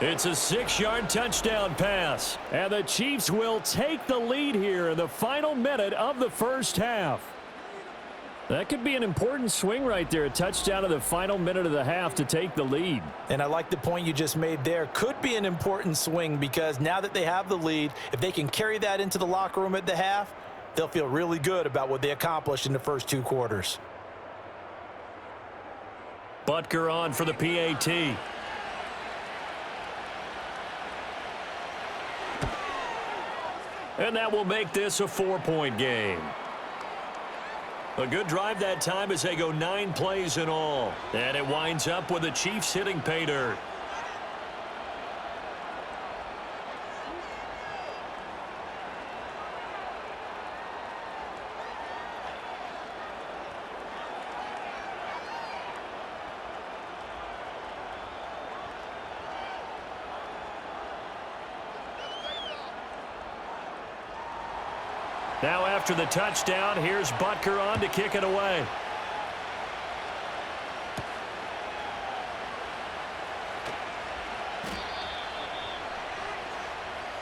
It's a 6-yard touchdown pass. And the Chiefs will take the lead here in the final minute of the first half. That could be an important swing right there. A touchdown in the final minute of the half to take the lead. And I like the point you just made there. Could be an important swing, because now that they have the lead, if they can carry that into the locker room at the half, they'll feel really good about what they accomplished in the first 2 quarters. Butker on for the PAT. And that will make this a 4-point game. A good drive that time as they go 9 plays in all. And it winds up with the Chiefs hitting pay dirt. Now after the touchdown, here's Butker on to kick it away.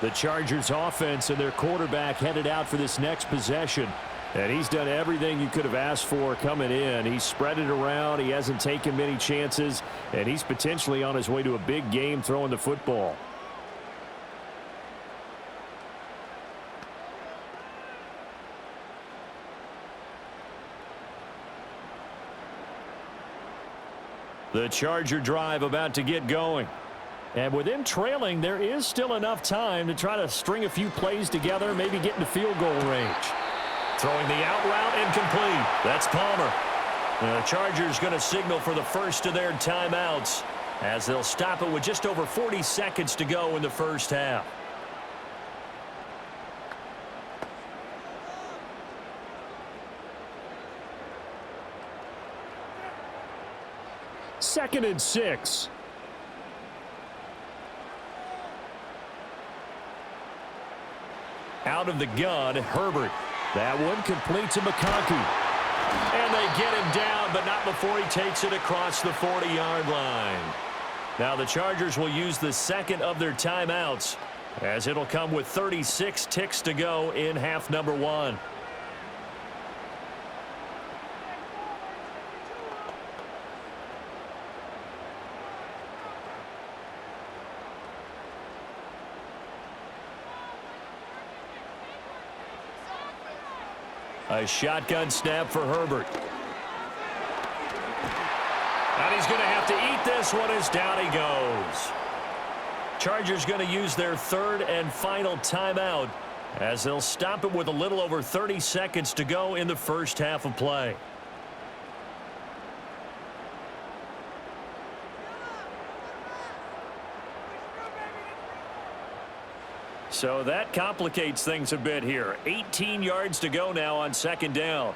The Chargers offense and their quarterback headed out for this next possession. And he's done everything you could have asked for coming in. He's spread it around. He hasn't taken many chances. And he's potentially on his way to a big game throwing the football. The Charger drive about to get going. And with them trailing, there is still enough time to try to string a few plays together, maybe get into field goal range. Throwing the out route incomplete. That's Palmer. The Chargers going to signal for the first of their timeouts as they'll stop it with just over 40 seconds to go in the first half. Second and 6. Out of the gun, Herbert. That one complete to McConkey. And they get him down, but not before he takes it across the 40-yard line. Now the Chargers will use the second of their timeouts, as it'll come with 36 ticks to go in half number 1. A shotgun snap for Herbert. And he's going to have to eat this one as down he goes. Chargers going to use their third and final timeout as they'll stop it with a little over 30 seconds to go in the first half of play. So that complicates things a bit here. 18 yards to go now on second down.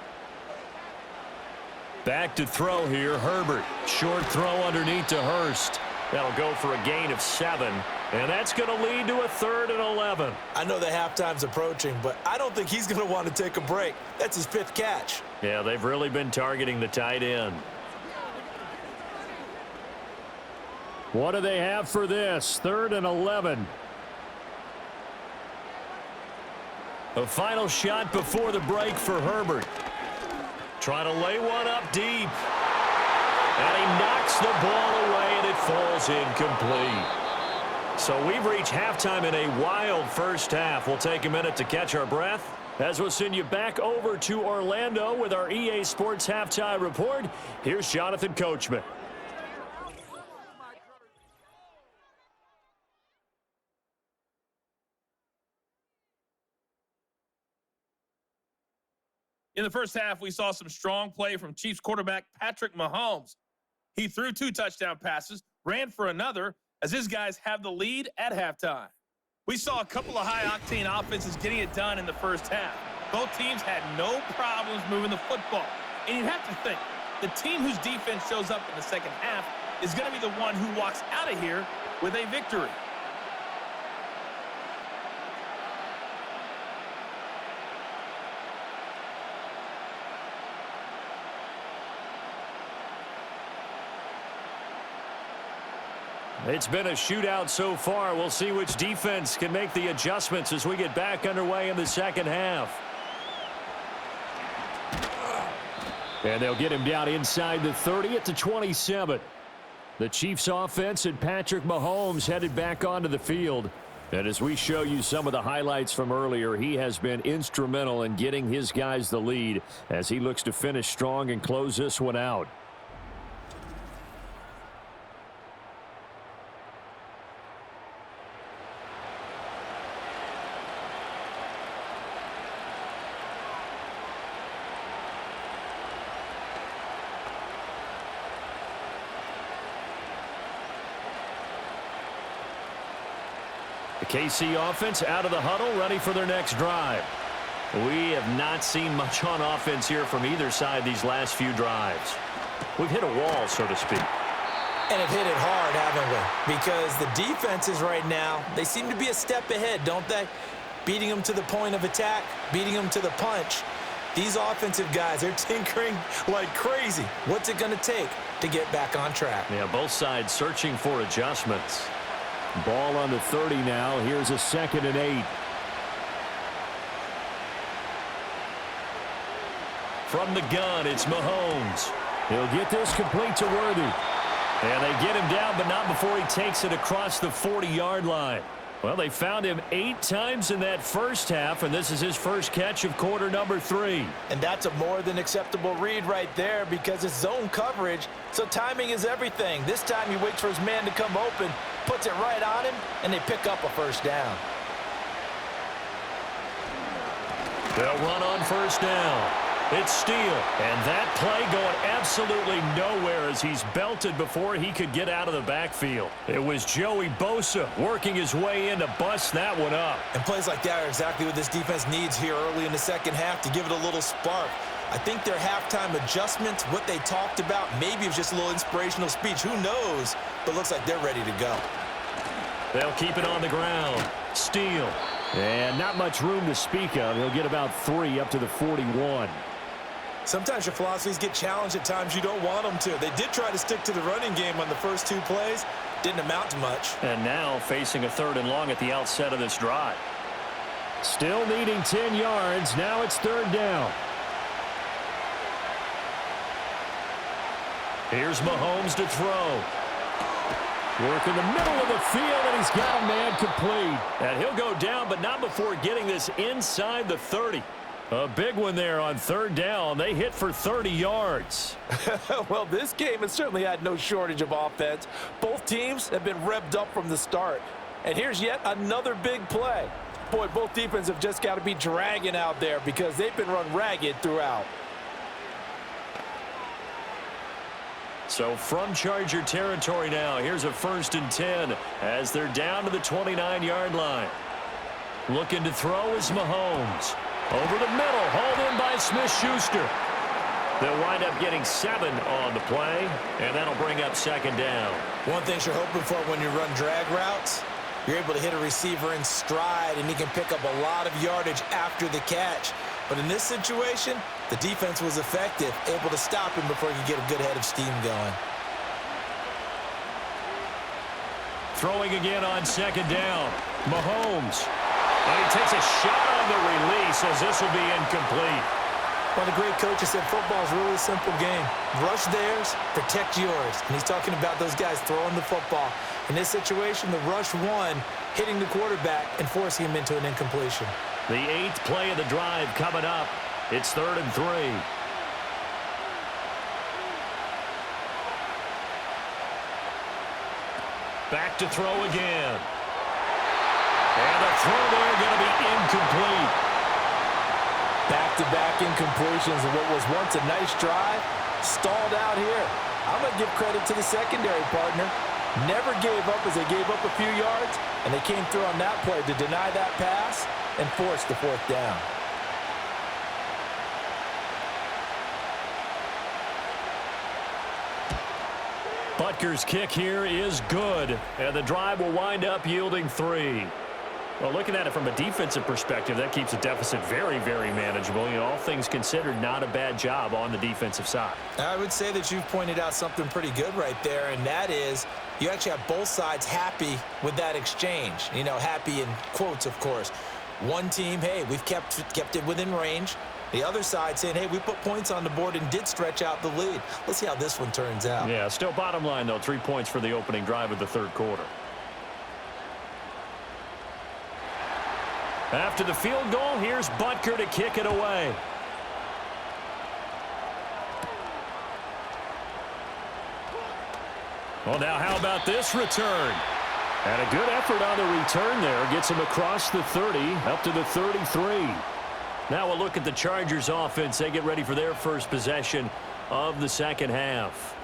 Back to throw here, Herbert. Short throw underneath to Hurst. That'll go for a gain of 7. And that's going to lead to a 3rd and 11. I know the halftime's approaching, but I don't think he's going to want to take a break. That's his 5th catch. Yeah, they've really been targeting the tight end. What do they have for this? 3rd and 11. A final shot before the break for Herbert. Trying to lay one up deep. And he knocks the ball away, and it falls incomplete. So we've reached halftime in a wild first half. We'll take a minute to catch our breath as we'll send you back over to Orlando with our EA Sports Halftime Report. Here's Jonathan Coachman. In the first half, we saw some strong play from Chiefs quarterback Patrick Mahomes. He threw 2 touchdown passes, ran for another, as his guys have the lead at halftime. We saw a couple of high-octane offenses getting it done in the first half. Both teams had no problems moving the football. And you have to think, the team whose defense shows up in the second half is going to be the one who walks out of here with a victory. It's been a shootout so far. We'll see which defense can make the adjustments as we get back underway in the second half. And they'll get him down inside the 30 at the 27. The Chiefs offense and Patrick Mahomes headed back onto the field. And as we show you some of the highlights from earlier, he has been instrumental in getting his guys the lead as he looks to finish strong and close this one out. The KC offense out of the huddle, ready for their next drive. We have not seen much on offense here from either side these last few drives. We've hit a wall, so to speak. And have hit it hard, haven't we? Because the defenses right now, they seem to be a step ahead, don't they? beating them to the point of attack, beating them to the punch. These offensive guys, they're tinkering like crazy. What's it going to take to get back on track? Yeah, both sides searching for adjustments. Ball on the 30 now. Here's a 2nd and 8. From the gun, it's Mahomes. He'll get this complete to Worthy. And they get him down, but not before he takes it across the 40-yard line. Well, they found him 8 times in that first half, and this is his first catch of quarter number 3. And that's a more than acceptable read right there because it's zone coverage, so timing is everything. This time he waits for his man to come open, puts it right on him, and they pick up a first down. They'll run on first down. It's Steele, and that play going absolutely nowhere as he's belted before he could get out of the backfield. It was Joey Bosa working his way in to bust that one up. And plays like that are exactly what this defense needs here early in the second half to give it a little spark. I think their halftime adjustments, what they talked about, maybe it was just a little inspirational speech. Who knows? But looks like they're ready to go. They'll keep it on the ground. Steele. And not much room to speak of. He'll get about 3 up to the 41. Sometimes your philosophies get challenged at times you don't want them to. They did try to stick to the running game on the first 2 plays. Didn't amount to much. And now facing a 3rd and long at the outset of this drive. Still needing 10 yards. Now it's 3rd down. Here's Mahomes to throw. Work in the middle of the field, and he's got a man complete. And he'll go down, but not before getting this inside the 30. A big one there on 3rd down. They hit for 30 yards. Well, this game has certainly had no shortage of offense. Both teams have been revved up from the start. And here's yet another big play. Boy, both defenses have just got to be dragging out there because they've been run ragged throughout. So from Charger territory now, here's a 1st and 10 as they're down to the 29-yard line. Looking to throw is Mahomes. Over the middle, hauled in by Smith-Schuster. They'll wind up getting 7 on the play, and that'll bring up 2nd down. One thing you're hoping for when you run drag routes, you're able to hit a receiver in stride, and he can pick up a lot of yardage after the catch. But in this situation, the defense was effective, able to stop him before he could get a good head of steam going. Throwing again on 2nd down. Mahomes. And he takes a shot on the release as this will be incomplete. One of the great coaches said football is really a simple game. Rush theirs, protect yours. And he's talking about those guys throwing the football. In this situation, the rush won, hitting the quarterback and forcing him into an incompletion. The 8th play of the drive coming up. It's 3rd and 3. Back to throw again. And the throw there going to be incomplete. Back-to-back incompletions of what was once a nice drive, stalled out here. I'm going to give credit to the secondary partner. Never gave up as they gave up a few yards, and they came through on that play to deny that pass and force the 4th down. Butker's kick here is good, and the drive will wind up yielding 3. Well, looking at it from a defensive perspective, that keeps the deficit very, very manageable. You know, all things considered, not a bad job on the defensive side. I would say that you've pointed out something pretty good right there, and that is you actually have both sides happy with that exchange. You know, happy in quotes, of course. One team, hey, we've kept it within range. The other side saying, hey, we put points on the board and did stretch out the lead. Let's see how this one turns out. Yeah, still bottom line, though, 3 points for the opening drive of the 3rd quarter. After the field goal, here's Butker to kick it away. Well, now how about this return? And a good effort on the return there. Gets him across the 30, up to the 33. Now we'll look at the Chargers offense. They get ready for their first possession of the 2nd half.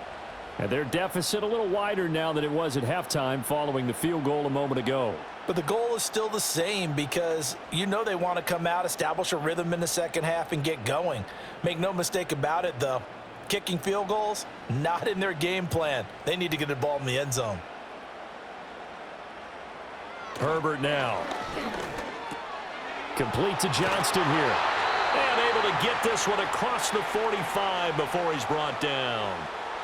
And their deficit a little wider now than it was at halftime following the field goal a moment ago. But the goal is still the same because you know they want to come out, establish a rhythm in the 2nd half, and get going. Make no mistake about it, though. Kicking field goals, not in their game plan. They need to get the ball in the end zone. Complete to Johnston here. And able to get this one across the 45 before he's brought down.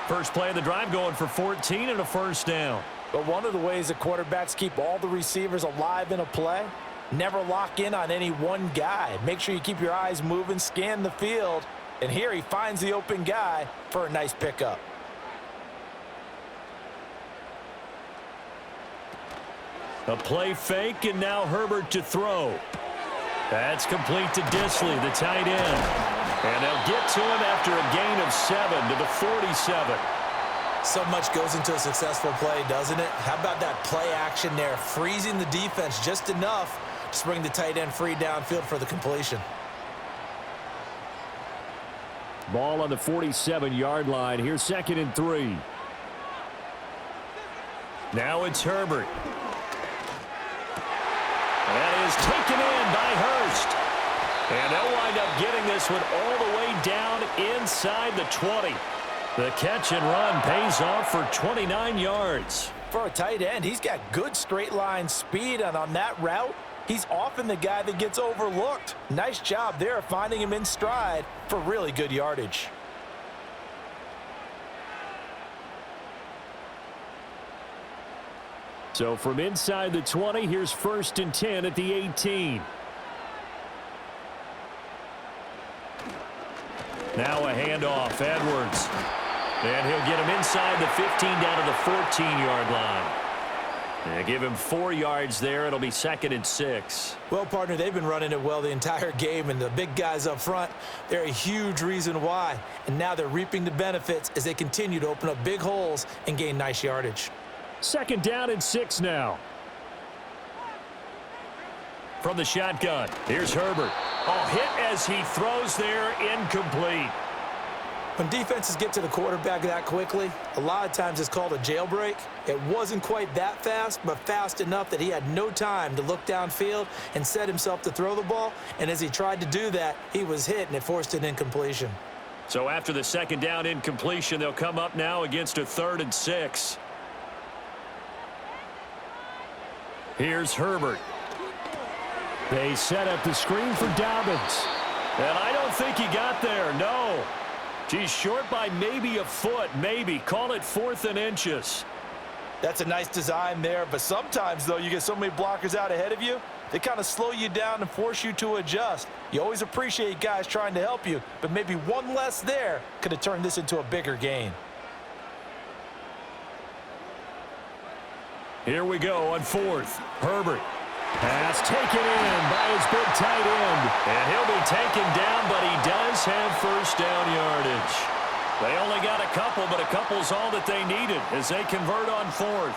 First play of the drive going for 14 and a first down. But one of the ways that quarterbacks keep all the receivers alive in a play, never lock in on any one guy. Make sure you keep your eyes moving, scan the field, and here he finds the open guy for a nice pickup. A play fake, and now Herbert to throw. That's complete to Disley, the tight end. And they'll get to him after a gain of 7 to the 47. So much goes into a successful play, doesn't it? How about that play action there, freezing the defense just enough to bring the tight end free downfield for the completion. Ball on the 47-yard line. Here's 2nd and 3. Now it's Herbert. That is taken in by Hurst. And they'll wind up getting this one all the way down inside the 20. The catch and run pays off for 29 yards. For a tight end, he's got good straight line speed, and on that route, he's often the guy that gets overlooked. Nice job there finding him in stride for really good yardage. So from inside the 20, here's 1st and 10 at the 18. Now a handoff, Edwards. And he'll get him inside the 15 down to the 14-yard line. And give him 4 yards there. It'll be 2nd and 6. Well, partner, they've been running it well the entire game, and the big guys up front, they're a huge reason why. And now they're reaping the benefits as they continue to open up big holes and gain nice yardage. 2nd down and 6 now. From the shotgun, here's Herbert. Oh, hit as he throws there, incomplete. When defenses get to the quarterback that quickly, a lot of times it's called a jailbreak. It wasn't quite that fast, but fast enough that he had no time to look downfield and set himself to throw the ball. And as he tried to do that, he was hit, and it forced an incompletion. So after the 2nd down incompletion, they'll come up now against a 3rd and 6. Here's Herbert. They set up the screen for Dobbins. And I don't think he got there, no. He's short by maybe a foot, maybe. Call it 4th and inches. That's a nice design there, but sometimes, though, you get so many blockers out ahead of you, they kind of slow you down and force you to adjust. You always appreciate guys trying to help you, but maybe one less there could have turned this into a bigger gain. Here we go on 4th. Herbert. Pass taken in by his big tight end. And he'll be taken down, but he does have 1st down yardage. They only got a couple, but a couple's all that they needed as they convert on 4th.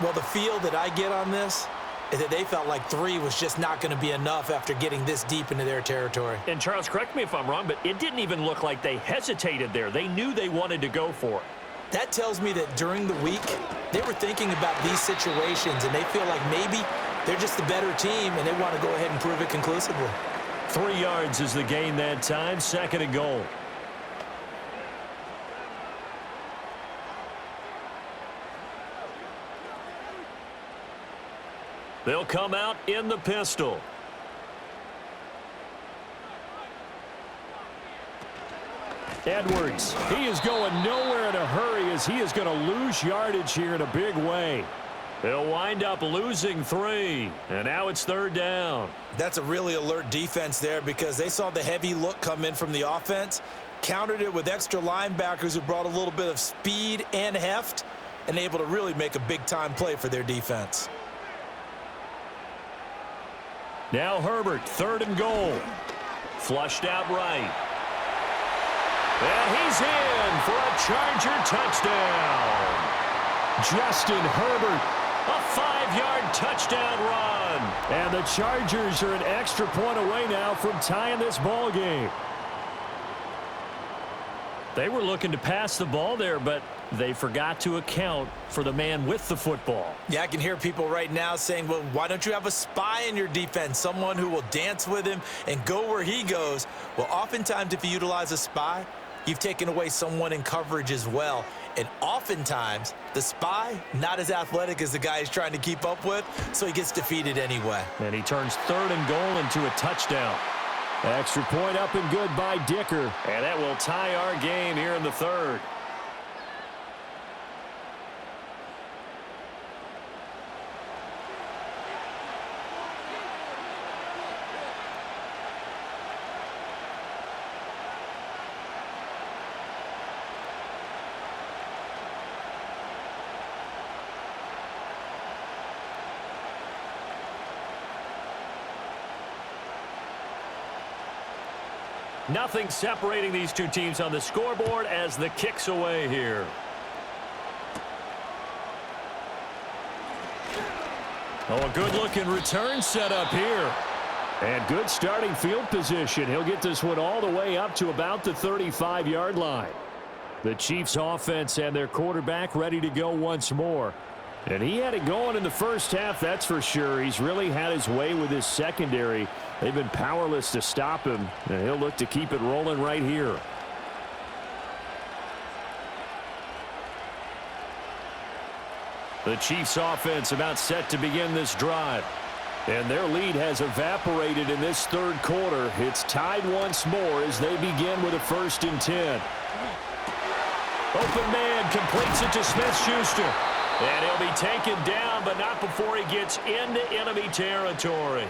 Well, the feel that I get on this is that they felt like 3 was just not going to be enough after getting this deep into their territory. And Charles, correct me if I'm wrong, but it didn't even look like they hesitated there. They knew they wanted to go for it. That tells me that during the week, they were thinking about these situations, and they feel like maybe they're just the better team, and they want to go ahead and prove it conclusively. 3 yards is the gain that time, 2nd and goal. They'll come out in the pistol. Edwards, he is going nowhere in a hurry as he is going to lose yardage here in a big way. They'll wind up losing 3, and now it's 3rd down. That's a really alert defense there because they saw the heavy look come in from the offense, countered it with extra linebackers who brought a little bit of speed and heft, and able to really make a big-time play for their defense. Now Herbert, 3rd and goal. Flushed out right. And he's in for a Charger touchdown. Justin Herbert, a 5-yard touchdown run. And the Chargers are an extra point away now from tying this ball game. They were looking to pass the ball there, but they forgot to account for the man with the football. Yeah, I can hear people right now saying, well, why don't you have a spy in your defense, someone who will dance with him and go where he goes? Well, oftentimes if you utilize a spy, you've taken away someone in coverage as well. And oftentimes, the spy, not as athletic as the guy he's trying to keep up with, so he gets defeated anyway. And he turns 3rd and goal into a touchdown. Extra point up and good by Dicker. And that will tie our game here in the 3rd. Nothing separating these two teams on the scoreboard as the kick's away here. Oh, a good-looking return set up here. And good starting field position. He'll get this one all the way up to about the 35-yard line. The Chiefs offense and their quarterback ready to go once more. And he had it going in the first half, that's for sure. He's really had his way with his secondary. They've been powerless to stop him, and he'll look to keep it rolling right here. The Chiefs offense about set to begin this drive. And their lead has evaporated in this 3rd quarter. It's tied once more as they begin with a 1st and 10. Open man completes it to Smith-Schuster. And he'll be taken down, but not before he gets into enemy territory.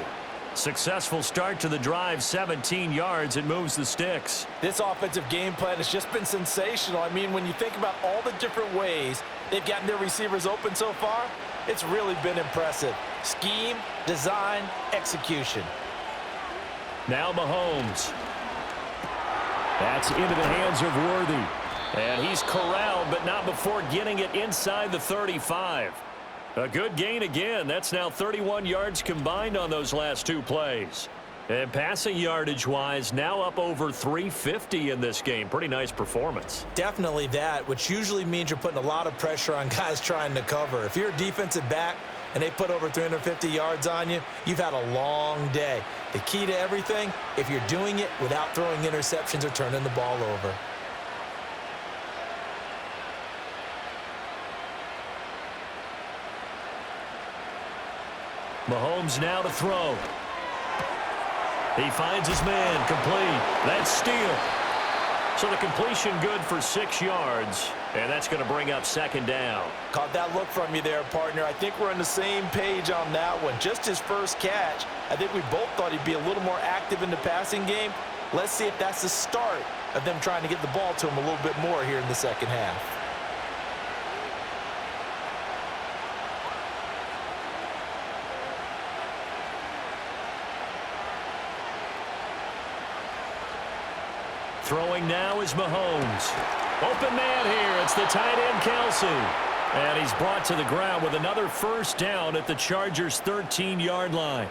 Successful start to the drive, 17 yards. It moves the sticks. This offensive game plan has just been sensational. I mean, when you think about all the different ways they've gotten their receivers open so far, it's really been impressive. Scheme, design, execution. Now Mahomes. That's into the hands of Worthy. And he's corralled, but not before getting it inside the 35. A good gain again. That's now 31 yards combined on those last 2 plays. And passing yardage-wise, now up over 350 in this game. Pretty nice performance. Definitely that, which usually means you're putting a lot of pressure on guys trying to cover. If you're a defensive back and they put over 350 yards on you, you've had a long day. The key to everything, if you're doing it without throwing interceptions or turning the ball over. Mahomes now to throw. He finds his man, complete. That's steal. So the completion good for 6 yards, and that's going to bring up 2nd down. Caught that look from you there, partner. I think we're on the same page on that one. Just his first catch, I think we both thought he'd be a little more active in the passing game. Let's see if that's the start of them trying to get the ball to him a little bit more here in the 2nd half. Throwing now is Mahomes. Open man here. It's the tight end, Kelsey. And he's brought to the ground with another 1st down at the Chargers' 13-yard line.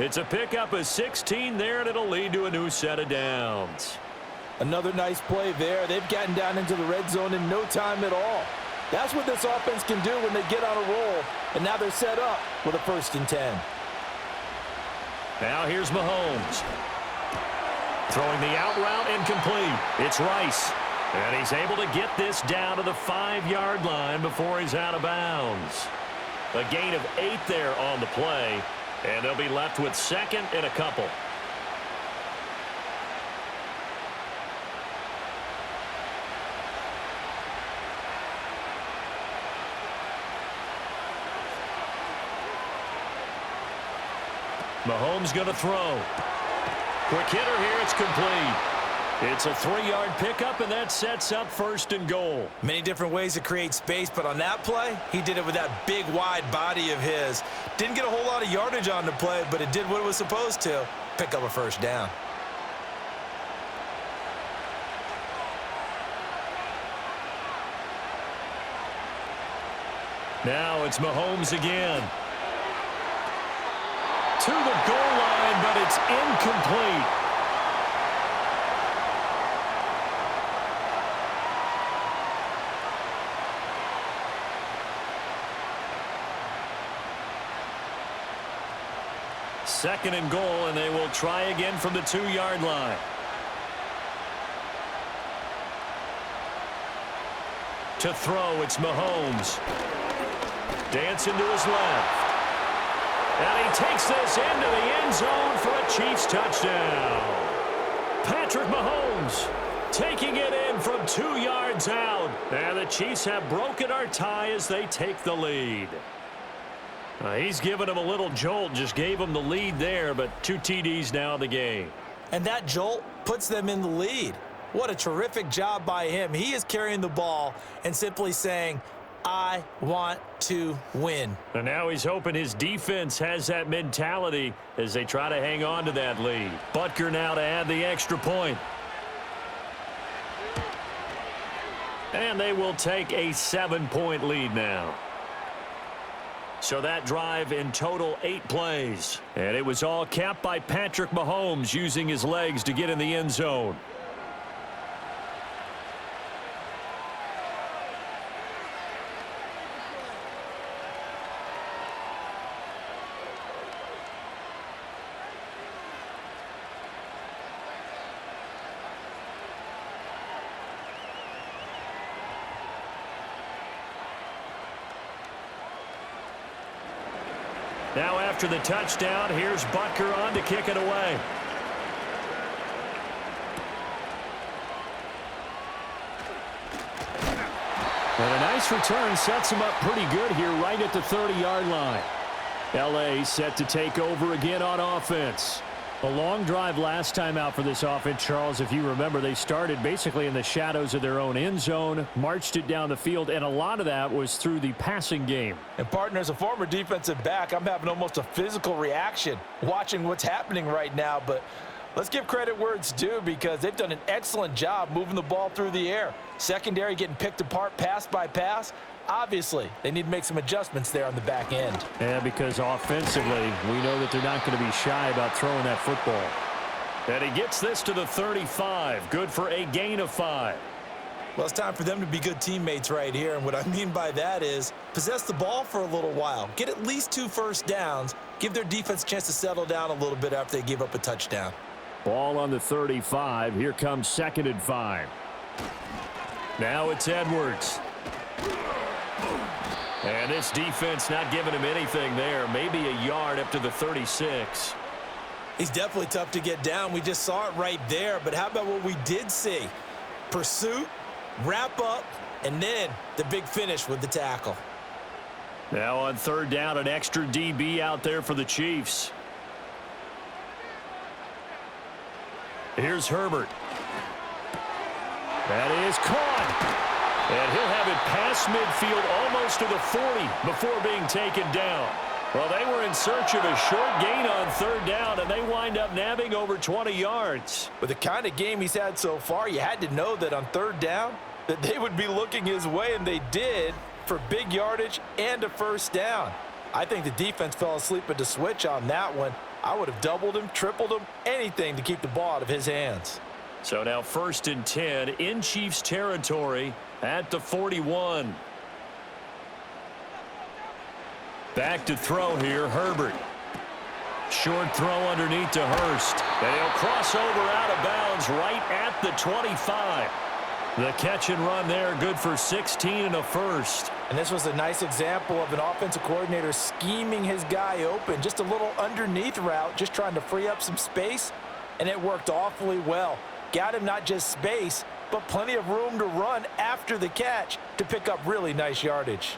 It's a pickup of 16 there, and it'll lead to a new set of downs. Another nice play there. They've gotten down into the red zone in no time at all. That's what this offense can do when they get on a roll. And now they're set up with a 1st and 10. Now here's Mahomes. Throwing the out route incomplete. It's Rice. And he's able to get this down to the 5-yard line before he's out of bounds. A gain of 8 there on the play. And they'll be left with 2nd and a couple. Mahomes going to throw. Quick hitter here, it's complete. It's a 3-yard pickup, and that sets up 1st and goal. Many different ways to create space, but on that play, he did it with that big, wide body of his. Didn't get a whole lot of yardage on the play, but it did what it was supposed to, pick up a 1st down. Now it's Mahomes again. To the goal line, but it's incomplete. Second and goal, and they will try again from the 2-yard line. To throw, it's Mahomes. Dancing to his left. And he takes this into the end zone for a Chiefs touchdown. Patrick Mahomes taking it in from 2 yards out. And the Chiefs have broken our tie as they take the lead. He's given him a little jolt, just gave him the lead there, but 2 TDs now in the game. And that jolt puts them in the lead. What a terrific job by him. He is carrying the ball and simply saying, I want to win. And now he's hoping his defense has that mentality as they try to hang on to that lead. Butker now to add the extra point. And they will take a 7-point lead now. So that drive in total 8 plays. And it was all capped by Patrick Mahomes using his legs to get in the end zone. Now after the touchdown, here's Butker on to kick it away. And a nice return sets him up pretty good here right at the 30-yard line. L.A. set to take over again on offense. A long drive last time out for this offense, Charles. If you remember, they started basically in the shadows of their own end zone, marched it down the field, and a lot of that was through the passing game. And partner, as a former defensive back, I'm having almost a physical reaction watching what's happening right now. But let's give credit where it's due because they've done an excellent job moving the ball through the air. Secondary getting picked apart pass by pass. Obviously, they need to make some adjustments there on the back end. Yeah, because offensively, we know that they're not going to be shy about throwing that football. And he gets this to the 35. Good for a gain of 5. Well, it's time for them to be good teammates right here. And what I mean by that is possess the ball for a little while. Get at least 2 first downs. Give their defense a chance to settle down a little bit after they give up a touchdown. Ball on the 35. Here comes 2nd and 5. Now it's Edwards. And this defense not giving him anything there. Maybe a yard up to the 36. He's definitely tough to get down. We just saw it right there. But how about what we did see? Pursuit, wrap up, and then the big finish with the tackle. Now on 3rd down, an extra DB out there for the Chiefs. Here's Herbert. That is caught. And he'll have it past midfield almost to the 40 before being taken down. Well, they were in search of a short gain on 3rd down, and they wind up nabbing over 20 yards. With the kind of game he's had so far, you had to know that on 3rd down that they would be looking his way, and they did for big yardage and a first down. I think the defense fell asleep at the switch on that one. I would have doubled him, tripled him, anything to keep the ball out of his hands. So now 1st and 10 in Chiefs territory at the 41. Back to throw here, Herbert. Short throw underneath to Hurst. And he'll cross over out of bounds right at the 25. The catch and run there, good for 16 and a first. And this was a nice example of an offensive coordinator scheming his guy open. Just a little underneath route, just trying to free up some space, and it worked awfully well. Got him not just space, but plenty of room to run after the catch to pick up really nice yardage.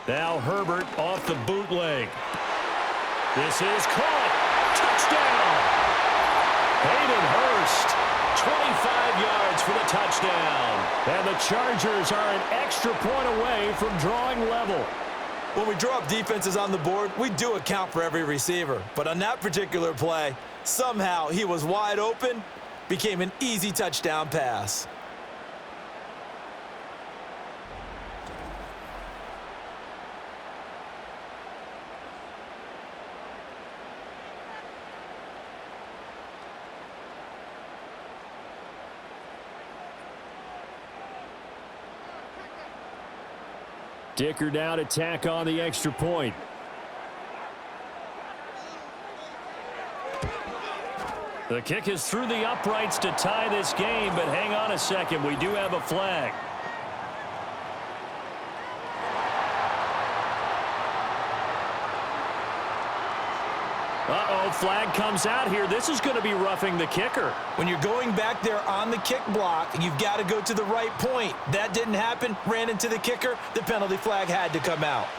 Now Herbert off the bootleg. This is caught. Touchdown. Hayden Hurst, 25 yards for the touchdown. And the Chargers are an extra point away from drawing level. When we draw up defenses on the board, we do account for every receiver. But on that particular play, somehow he was wide open, became an easy touchdown pass. Dicker down to tack on the extra point. The kick is through the uprights to tie this game, but hang on a second. We do have a flag. Uh-oh, flag comes out here. This is going to be roughing the kicker. When you're going back there on the kick block, you've got to go to the right point. That didn't happen. Ran into the kicker. The penalty flag had to come out.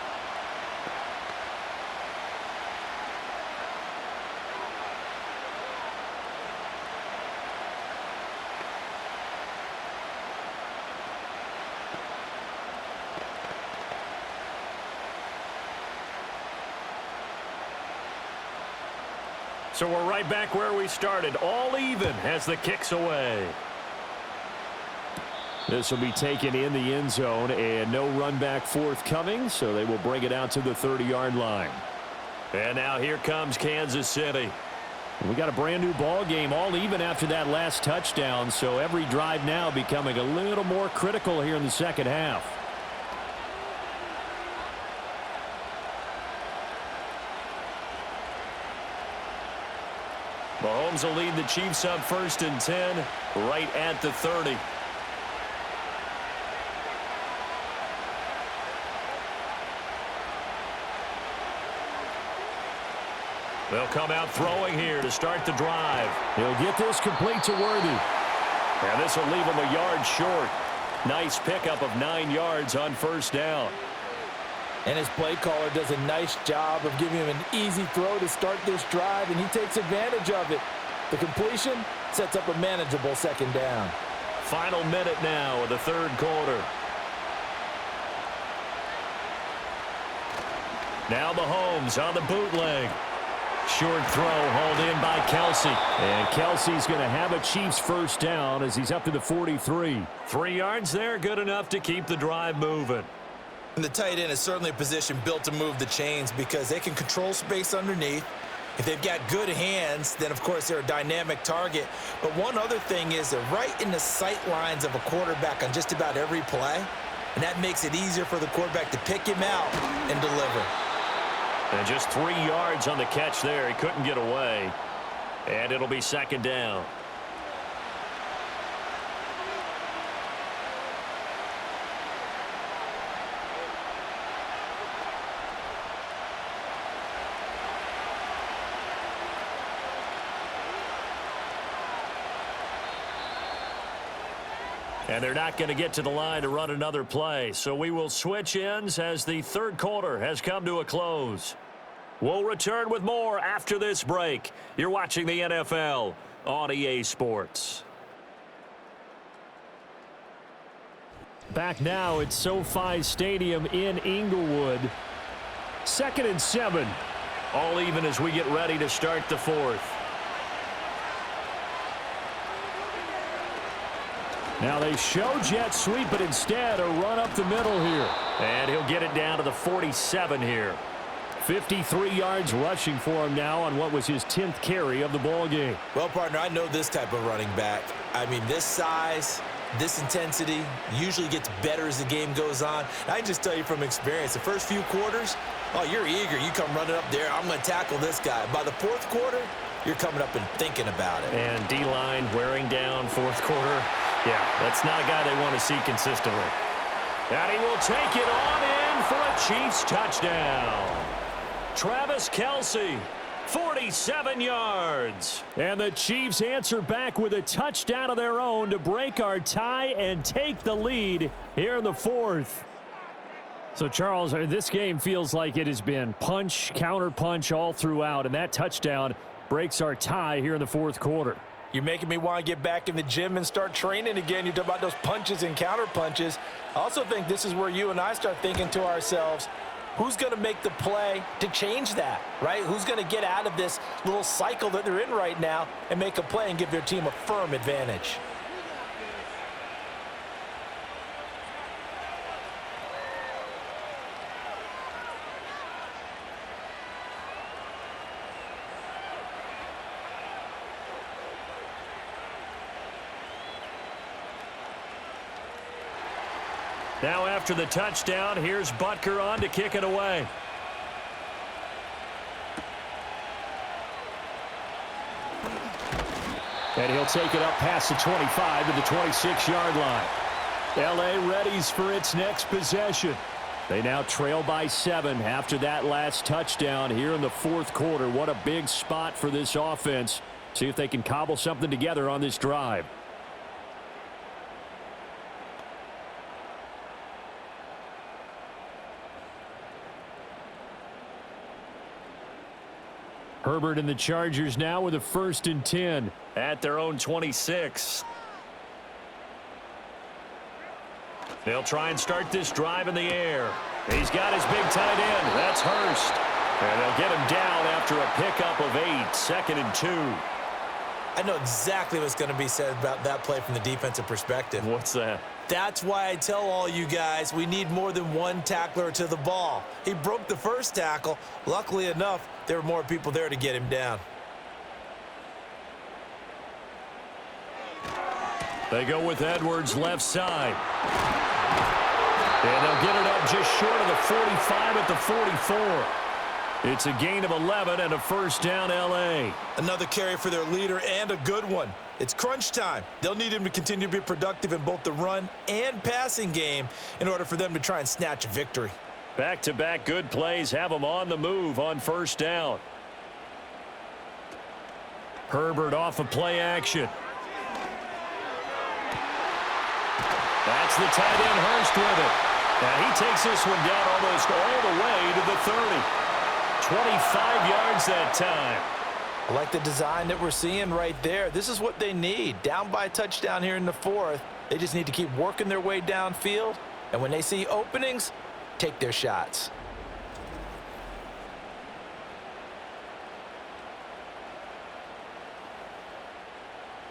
So we're right back where we started, all even as the kick's away. This will be taken in the end zone, and no run back forthcoming, so they will bring it out to the 30-yard line. And now here comes Kansas City. We got a brand new ball game, all even after that last touchdown, so every drive now becoming a little more critical here in the second half. Mahomes will lead the Chiefs up 1st and 10, right at the 30. They'll come out throwing here to start the drive. He'll get this complete to Worthy. And this will leave him a yard short. Nice pickup of 9 yards on 1st down. And his play caller does a nice job of giving him an easy throw to start this drive, and he takes advantage of it. The completion sets up a manageable 2nd down. Final minute now of the 3rd quarter. Now Mahomes on the bootleg. Short throw hauled in by Kelsey. And Kelsey's going to have a Chiefs 1st down as he's up to the 43. 3 yards there, good enough to keep the drive moving. And the tight end is certainly a position built to move the chains because they can control space underneath. If they've got good hands, then, of course, they're a dynamic target. But one other thing is they're right in the sight lines of a quarterback on just about every play, and that makes it easier for the quarterback to pick him out and deliver. And just 3 yards on the catch there. He couldn't get away. And it'll be 2nd down. And they're not going to get to the line to run another play. So we will switch ends as the 3rd quarter has come to a close. We'll return with more after this break. You're watching the NFL on EA Sports. Back now at SoFi Stadium in Inglewood. 2nd and 7. All even as we get ready to start the 4th. Now they show jet sweep, but instead a run up the middle here. And he'll get it down to the 47 here. 53 yards rushing for him now on what was his 10th carry of the ball game. Well, partner, I know this type of running back. I mean, this size, this intensity usually gets better as the game goes on. I can just tell you from experience, the first few quarters, oh, you're eager. You come running up there, I'm going to tackle this guy. By the 4th quarter, you're coming up and thinking about it. And D-line wearing down 4th quarter. Yeah, that's not a guy they want to see consistently. And he will take it on in for a Chiefs touchdown. Travis Kelce, 47 yards. And the Chiefs answer back with a touchdown of their own to break our tie and take the lead here in the 4th. So, Charles, this game feels like it has been punch, counter punch all throughout, and that touchdown breaks our tie here in the 4th quarter. You're making me want to get back in the gym and start training again. You talk about those punches and counter punches. I also think this is where you and I start thinking to ourselves, who's going to make the play to change that, right? Who's going to get out of this little cycle that they're in right now and make a play and give their team a firm advantage? Now after the touchdown, here's Butker on to kick it away. And he'll take it up past the 25 to the 26-yard line. L.A. readies for its next possession. They now trail by 7 after that last touchdown here in the fourth quarter. What a big spot for this offense. See if they can cobble something together on this drive. Herbert and the Chargers now with a 1st and 10 at their own 26. They'll try and start this drive in the air. He's got his big tight end. That's Hurst. And they'll get him down after a pickup of 8, 2nd and 2. I know exactly what's going to be said about that play from the defensive perspective. What's that? That's why I tell all you guys we need more than one tackler to the ball. He broke the first tackle. Luckily enough, there were more people there to get him down. They go with Edwards left side. And they'll get it up just short of the 45 at the 44. It's a gain of 11 and a 1st down L.A. Another carry for their leader and a good one. It's crunch time. They'll need him to continue to be productive in both the run and passing game in order for them to try and snatch a victory. Back-to-back good plays have them on the move on 1st down. Herbert off of play action. That's the tight end Hurst with it. Now he takes this one down almost all the way to the 30. 25 yards that time. I like the design that we're seeing right there. This is what they need. Down by a touchdown here in the 4th. They just need to keep working their way downfield. And when they see openings, take their shots.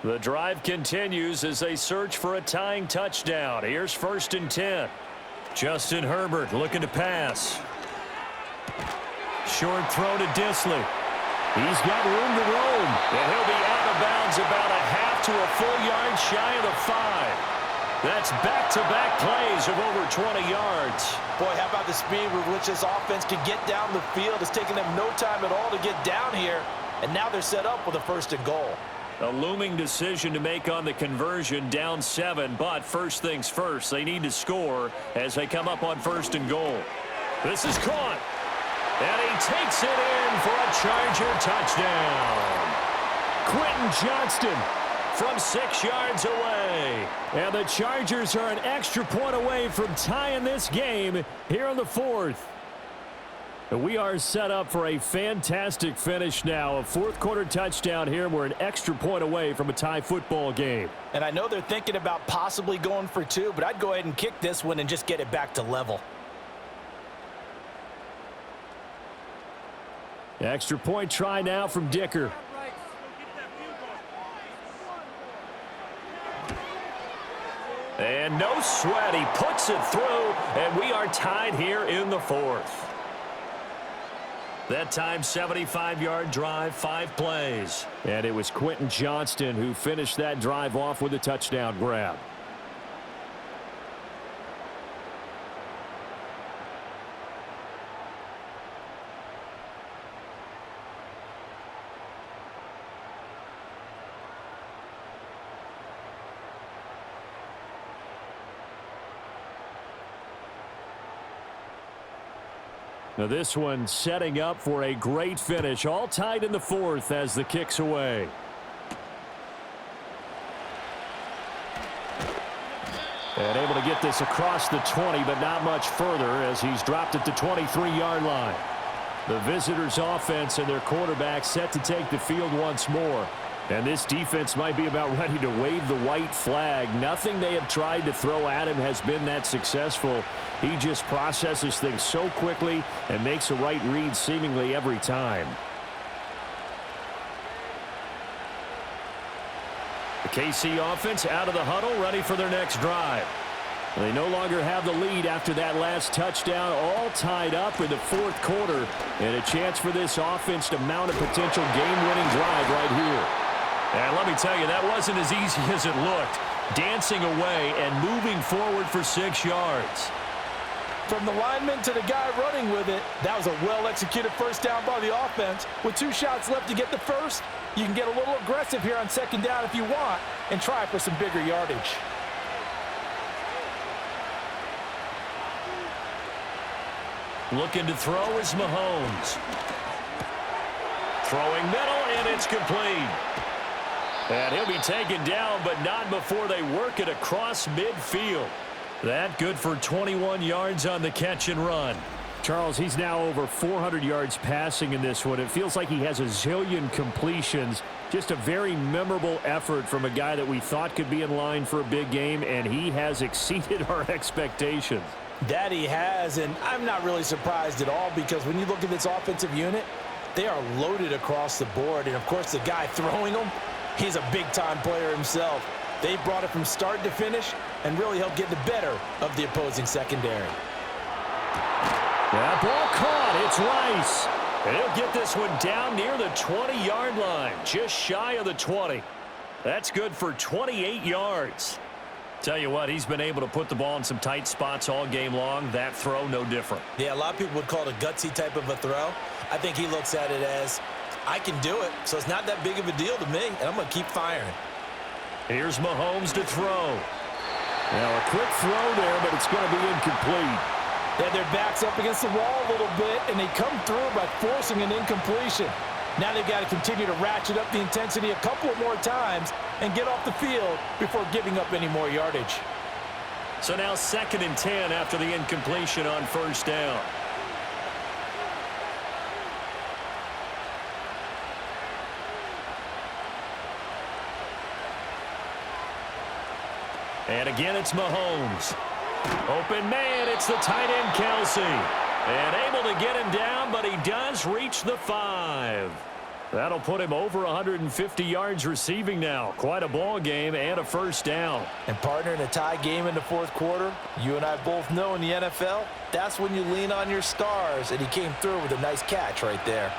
The drive continues as they search for a tying touchdown. Here's 1st and 10. Justin Herbert looking to pass. Short throw to Disley. He's got room to roam. And he'll be out of bounds about a half to a full yard shy of the 5. That's back-to-back plays of over 20 yards. Boy, how about the speed with which this offense can get down the field? It's taken them no time at all to get down here. And now they're set up with a 1st and goal. A looming decision to make on the conversion, down 7, but first things first, they need to score as they come up on 1st and goal. This is caught, and he takes it in for a Charger touchdown. Quentin Johnston from 6 yards away. And the Chargers are an extra point away from tying this game here in the 4th. We are set up for a fantastic finish now. A 4th quarter touchdown here. We're an extra point away from a tie football game. And I know they're thinking about possibly going for 2, but I'd go ahead and kick this one and just get it back to level. Extra point try now from Dicker. And no sweat. He puts it through, and we are tied here in the 4th. That time, 75-yard drive, 5 plays. And it was Quentin Johnston who finished that drive off with a touchdown grab. Now this one setting up for a great finish. All tied in the 4th as the kick's away. And able to get this across the 20, but not much further as he's dropped at the 23-yard line. The visitors' offense and their quarterback set to take the field once more. And this defense might be about ready to wave the white flag. Nothing they have tried to throw at him has been that successful. He just processes things so quickly and makes a right read seemingly every time. The KC offense out of the huddle, ready for their next drive. They no longer have the lead after that last touchdown, all tied up in the 4th quarter, and a chance for this offense to mount a potential game-winning drive right here. And let me tell you, that wasn't as easy as it looked. Dancing away and moving forward for 6 yards. From the lineman to the guy running with it, that was a well-executed first down by the offense. With 2 shots left to get the first, you can get a little aggressive here on second down if you want and try for some bigger yardage. Looking to throw is Mahomes. Throwing middle, and it's complete. And he'll be taken down, but not before they work it across midfield. That good for 21 yards on the catch and run. Charles, he's now over 400 yards passing in this one. It feels like he has a zillion completions. Just a very memorable effort from a guy that we thought could be in line for a big game, and he has exceeded our expectations. That he has, and I'm not really surprised at all because when you look at this offensive unit, they are loaded across the board. And, of course, the guy throwing them, he's a big-time player himself. They brought it from start to finish and really helped get the better of the opposing secondary. That ball caught. It's Rice. And he'll get this one down near the 20-yard line, just shy of the 20. That's good for 28 yards. Tell you what, he's been able to put the ball in some tight spots all game long. That throw, no different. Yeah, a lot of people would call it a gutsy type of a throw. I think he looks at it as, I can do it, so it's not that big of a deal to me, and I'm going to keep firing. Here's Mahomes to throw. Now a quick throw there, but it's going to be incomplete. They had their backs up against the wall a little bit, and they come through by forcing an incompletion. Now they've got to continue to ratchet up the intensity a couple of more times and get off the field before giving up any more yardage. So now 2nd and 10 after the incompletion on first down. And again, it's Mahomes. Open man, it's the tight end, Kelsey. And able to get him down, but he does reach the 5. That'll put him over 150 yards receiving now. Quite a ball game and a first down. And partner, in a tie game in the 4th quarter, you and I both know in the NFL, that's when you lean on your stars, and he came through with a nice catch right there.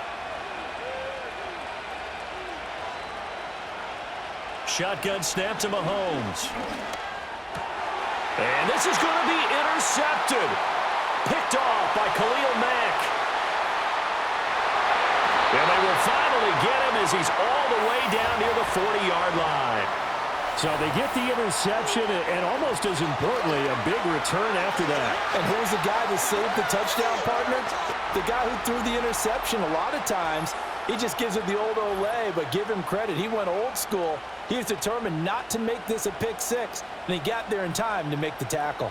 Shotgun snap to Mahomes. And this is going to be intercepted. Picked off by Khalil Mack. And they will finally get him as he's all the way down near the 40-yard line. So they get the interception, and almost as importantly, a big return after that. And who's the guy that saved the touchdown, partner? The guy who threw the interception. A lot of times, he just gives it the old Olay, but give him credit. He went old school. He was determined not to make this a pick 6, and he got there in time to make the tackle.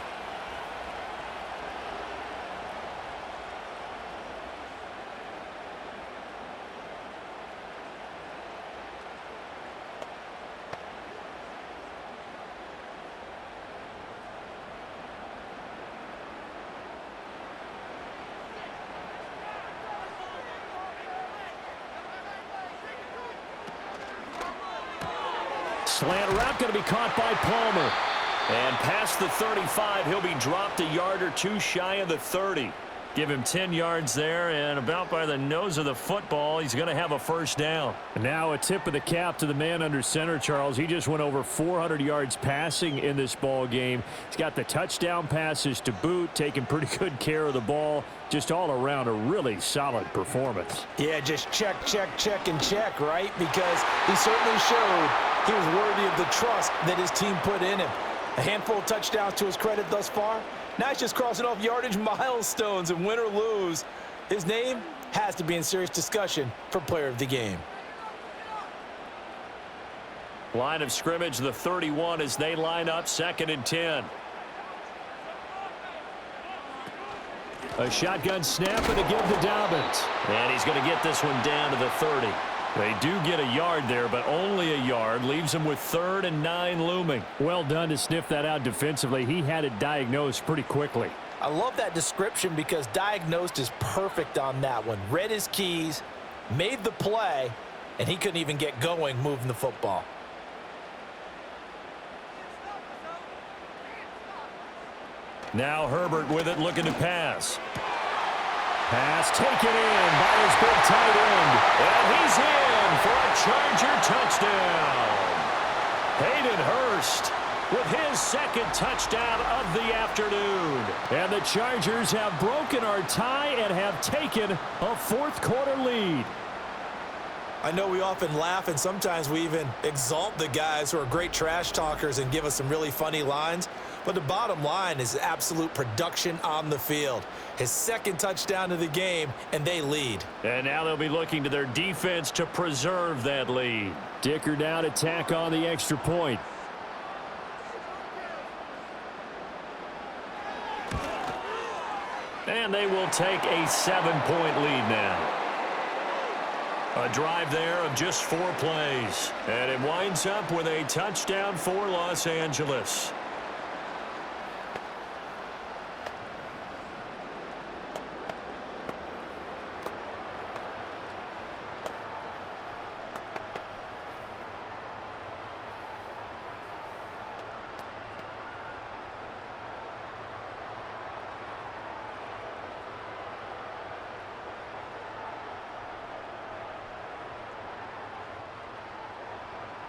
Slant route going to be caught by Palmer. And past the 35, he'll be dropped a yard or 2 shy of the 30. Give him 10 yards there, and about by the nose of the football, he's going to have a first down. And now a tip of the cap to the man under center, Charles. He just went over 400 yards passing in this ball game. He's got the touchdown passes to boot, taking pretty good care of the ball. Just all around a really solid performance. Yeah, just check, and check, right? Because he certainly showed he was worthy of the trust that his team put in him. A handful of touchdowns to his credit thus far. Now he's just crossing off yardage milestones, and win or lose, his name has to be in serious discussion for player of the game. Line of scrimmage, the 31 as they line up 2nd and 10. A shotgun snap and a give to Dobbins. And he's going to get this one down to the 30. They do get a yard there, but only a yard. Leaves him with 3rd and 9 looming. Well done to sniff that out defensively. He had it diagnosed pretty quickly. I love that description because diagnosed is perfect on that one. Read his keys, made the play, and he couldn't even get going moving the football. Now Herbert with it, looking to pass. Pass taken in by his big tight end. And he's in for a Charger touchdown. Hayden Hurst with his second touchdown of the afternoon. And the Chargers have broken our tie and have taken a fourth-quarter lead. I know we often laugh, and sometimes we even exalt the guys who are great trash talkers and give us some really funny lines. But the bottom line is absolute production on the field. His second touchdown of the game, and they lead. And now they'll be looking to their defense to preserve that lead. Dicker down to tack on the extra point. And they will take a 7-point lead now. A drive there of just 4 plays. And it winds up with a touchdown for Los Angeles.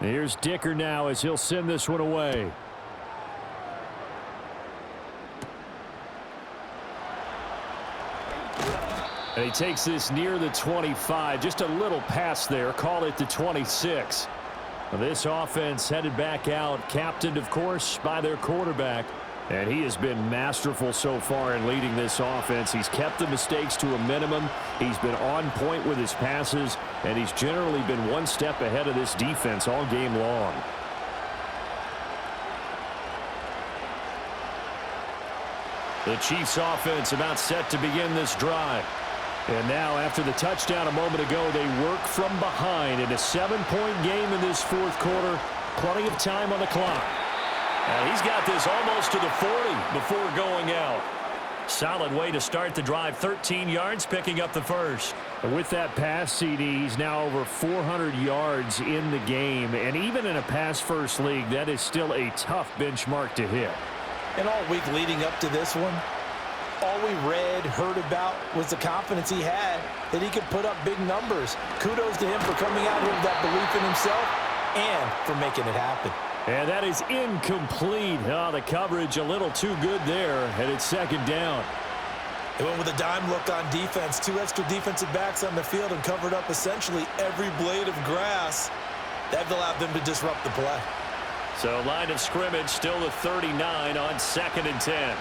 Here's Dicker now as he'll send this one away. And he takes this near the 25. Just a little pass there. Call it the 26. This offense headed back out. Captained, of course, by their quarterback. And he has been masterful so far in leading this offense. He's kept the mistakes to a minimum. He's been on point with his passes. And he's generally been one step ahead of this defense all game long. The Chiefs offense about set to begin this drive. And now after the touchdown a moment ago, they work from behind in a 7-point game in this fourth quarter. Plenty of time on the clock. And he's got this almost to the 40 before going out. Solid way to start the drive. 13 yards, picking up the first. With that pass, CD, he's now over 400 yards in the game. And even in a pass-first league, that is still a tough benchmark to hit. And all week leading up to this one, all we read, heard about was the confidence he had that he could put up big numbers. Kudos to him for coming out here with that belief in himself and for making it happen. And that is incomplete. Oh, the coverage a little too good there, and it's second down. They went with a dime look on defense. 2 extra defensive backs on the field and covered up essentially every blade of grass. That allowed them to disrupt the play. So line of scrimmage still the 39 on 2nd and 10.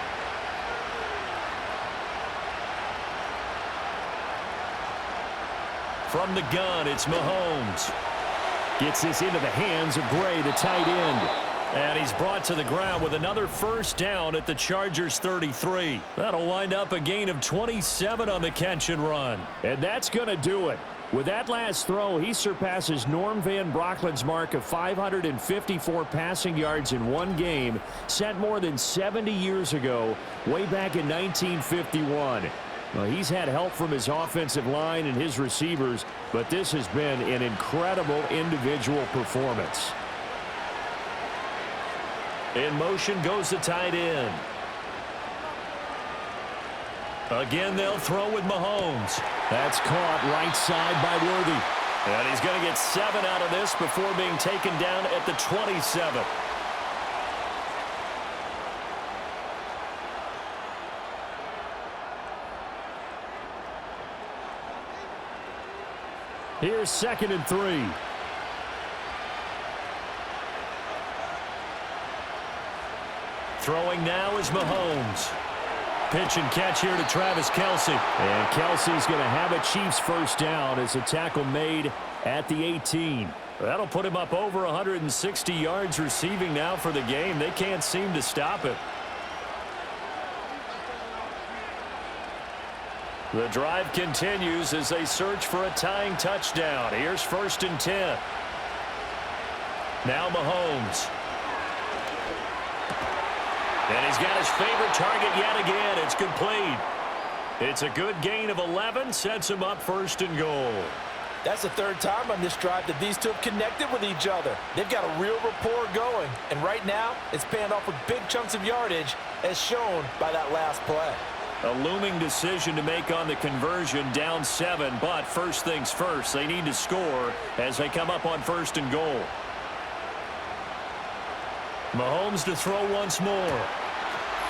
From the gun, it's Mahomes. Gets this into the hands of Gray, the tight end. And he's brought to the ground with another first down at the Chargers 33. That'll wind up a gain of 27 on the catch and run. And that's going to do it. With that last throw, he surpasses Norm Van Brocklin's mark of 554 passing yards in one game, set more than 70 years ago, way back in 1951. Well, he's had help from his offensive line and his receivers, but this has been an incredible individual performance. In motion goes the tight end. Again, they'll throw with Mahomes. That's caught right side by Worthy. And he's going to get 7 out of this before being taken down at the 27. Here's 2nd and 3. Throwing now is Mahomes. Pitch and catch here to Travis Kelce. And Kelce's going to have a Chiefs first down as a tackle made at the 18. That'll put him up over 160 yards receiving now for the game. They can't seem to stop it. The drive continues as they search for a tying touchdown. Here's 1st and 10. Now Mahomes. And he's got his favorite target yet again. It's complete. It's a good gain of 11. Sets him up 1st and goal. That's the 3rd time on this drive that these two have connected with each other. They've got a real rapport going. And right now, it's paying off with big chunks of yardage, as shown by that last play. A looming decision to make on the conversion, down 7, but first things first, they need to score as they come up on 1st and goal. Mahomes to throw once more.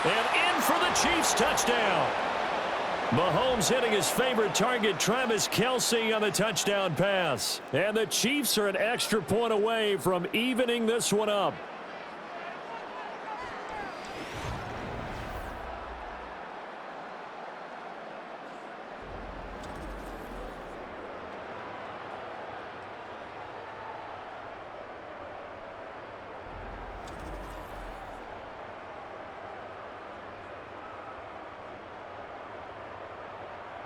And in for the Chiefs touchdown. Mahomes hitting his favorite target, Travis Kelce, on the touchdown pass. And the Chiefs are an extra point away from evening this one up.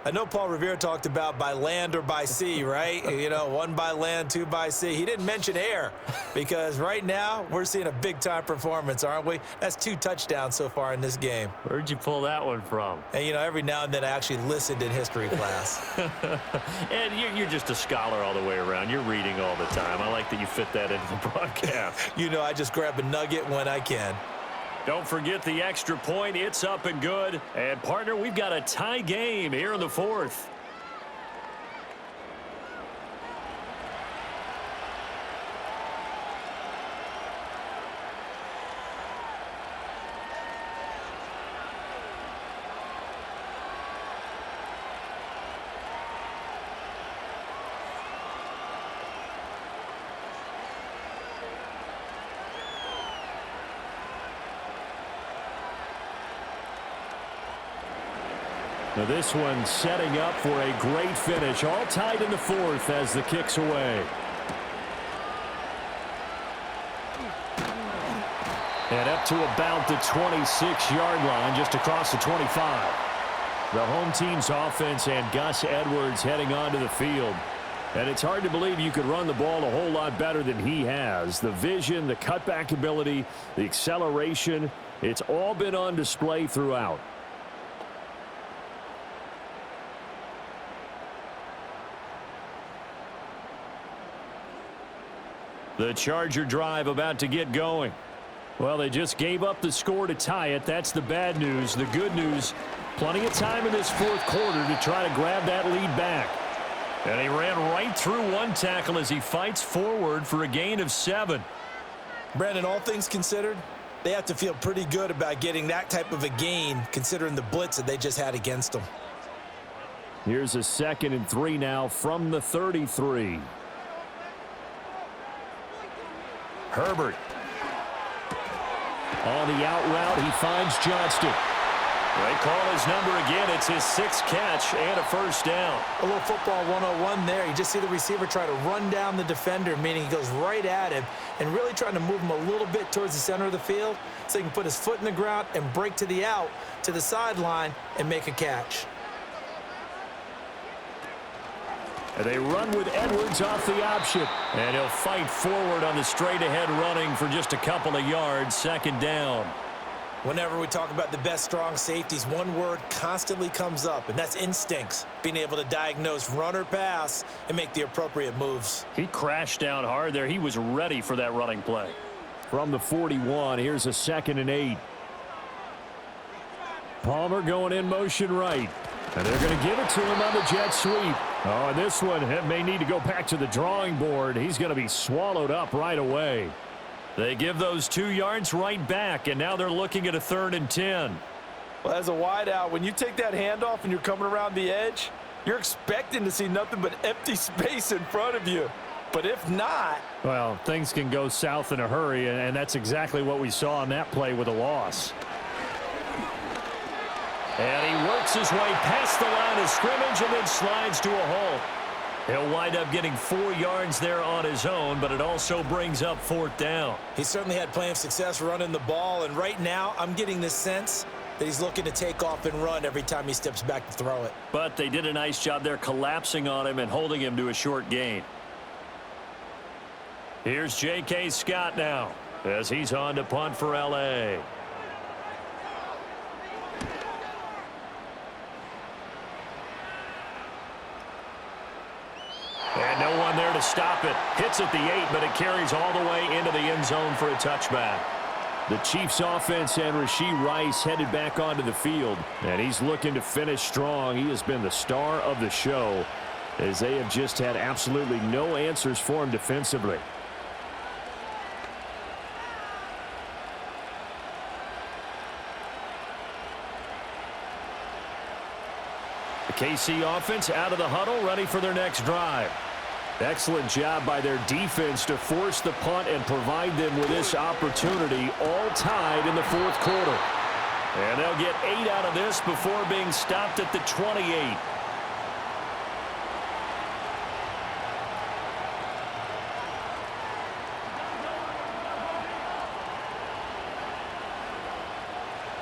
I know Paul Revere talked about by land or by sea, right? You know, one by land, two by sea. He didn't mention air because right now we're seeing a big-time performance, aren't we? That's 2 touchdowns so far in this game. Where'd you pull that one from? And, you know, every now and then I actually listened in history class. And you're just a scholar all the way around. You're reading all the time. I like that you fit that into the broadcast. You know, I just grab a nugget when I can. Don't forget the extra point. It's up and good. And, partner, we've got a tie game here in the 4th. Now this one setting up for a great finish. All tied in the 4th as the kick's away. And up to about the 26-yard line, just across the 25. The home team's offense and Gus Edwards heading onto the field. And it's hard to believe you could run the ball a whole lot better than he has. The vision, the cutback ability, the acceleration, it's all been on display throughout. The Charger drive about to get going. Well, they just gave up the score to tie it. That's the bad news. The good news, plenty of time in this 4th quarter to try to grab that lead back. And he ran right through one tackle as he fights forward for a gain of 7. Brandon, all things considered, they have to feel pretty good about getting that type of a gain considering the blitz that they just had against them. Here's a 2nd and 3 now from the 33. Herbert. On the out route, he finds Johnston. They call his number again. It's his 6th catch and a first down. A little football 101 there. You just see the receiver try to run down the defender, meaning he goes right at him and really trying to move him a little bit towards the center of the field so he can put his foot in the ground and break to the out, to the sideline, and make a catch. And they run with Edwards off the option. And he'll fight forward on the straight-ahead running for just a couple of yards. 2nd down. Whenever we talk about the best strong safeties, one word constantly comes up, and that's instincts. Being able to diagnose run or pass and make the appropriate moves. He crashed down hard there. He was ready for that running play. From the 41, here's a 2nd and 8. Palmer going in motion right. And they're going to give it to him on the jet sweep. Oh, and this one may need to go back to the drawing board. He's going to be swallowed up right away. They give those 2 yards right back, and now they're looking at a 3rd and 10. Well, as a wideout, when you take that handoff and you're coming around the edge, you're expecting to see nothing but empty space in front of you. But if not... Well, things can go south in a hurry, and that's exactly what we saw on that play with a loss. And he works his way past the line of scrimmage and then slides to a halt. He'll wind up getting 4 yards there on his own, but it also brings up 4th down. He certainly had plenty of success running the ball, and right now I'm getting the sense that he's looking to take off and run every time he steps back to throw it. But they did a nice job there collapsing on him and holding him to a short gain. Here's J.K. Scott now as he's on to punt for L.A. And no one there to stop it. Hits at the 8, but it carries all the way into the end zone for a touchback. The Chiefs offense and Rashee Rice headed back onto the field, and he's looking to finish strong. He has been the star of the show as they have just had absolutely no answers for him defensively. The KC offense out of the huddle, ready for their next drive. Excellent job by their defense to force the punt and provide them with this opportunity, all tied in the fourth quarter. And they'll get 8 out of this before being stopped at the 28.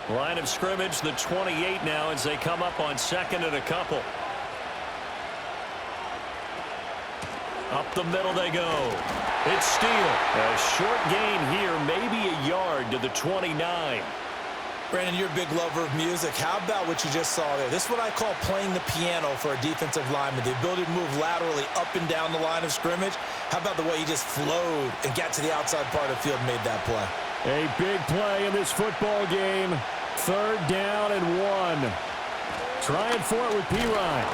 Line of scrimmage, the 28 now as they come up on second and a couple. Up the middle they go. It's Steele. A short gain here, maybe a yard to the 29. Brandon, you're a big lover of music. How about what you just saw there? This is what I call playing the piano for a defensive lineman. The ability to move laterally up and down the line of scrimmage. How about the way he just flowed and got to the outside part of the field and made that play? A big play in this football game. 3rd down and 1. Trying for it with P-Ryan.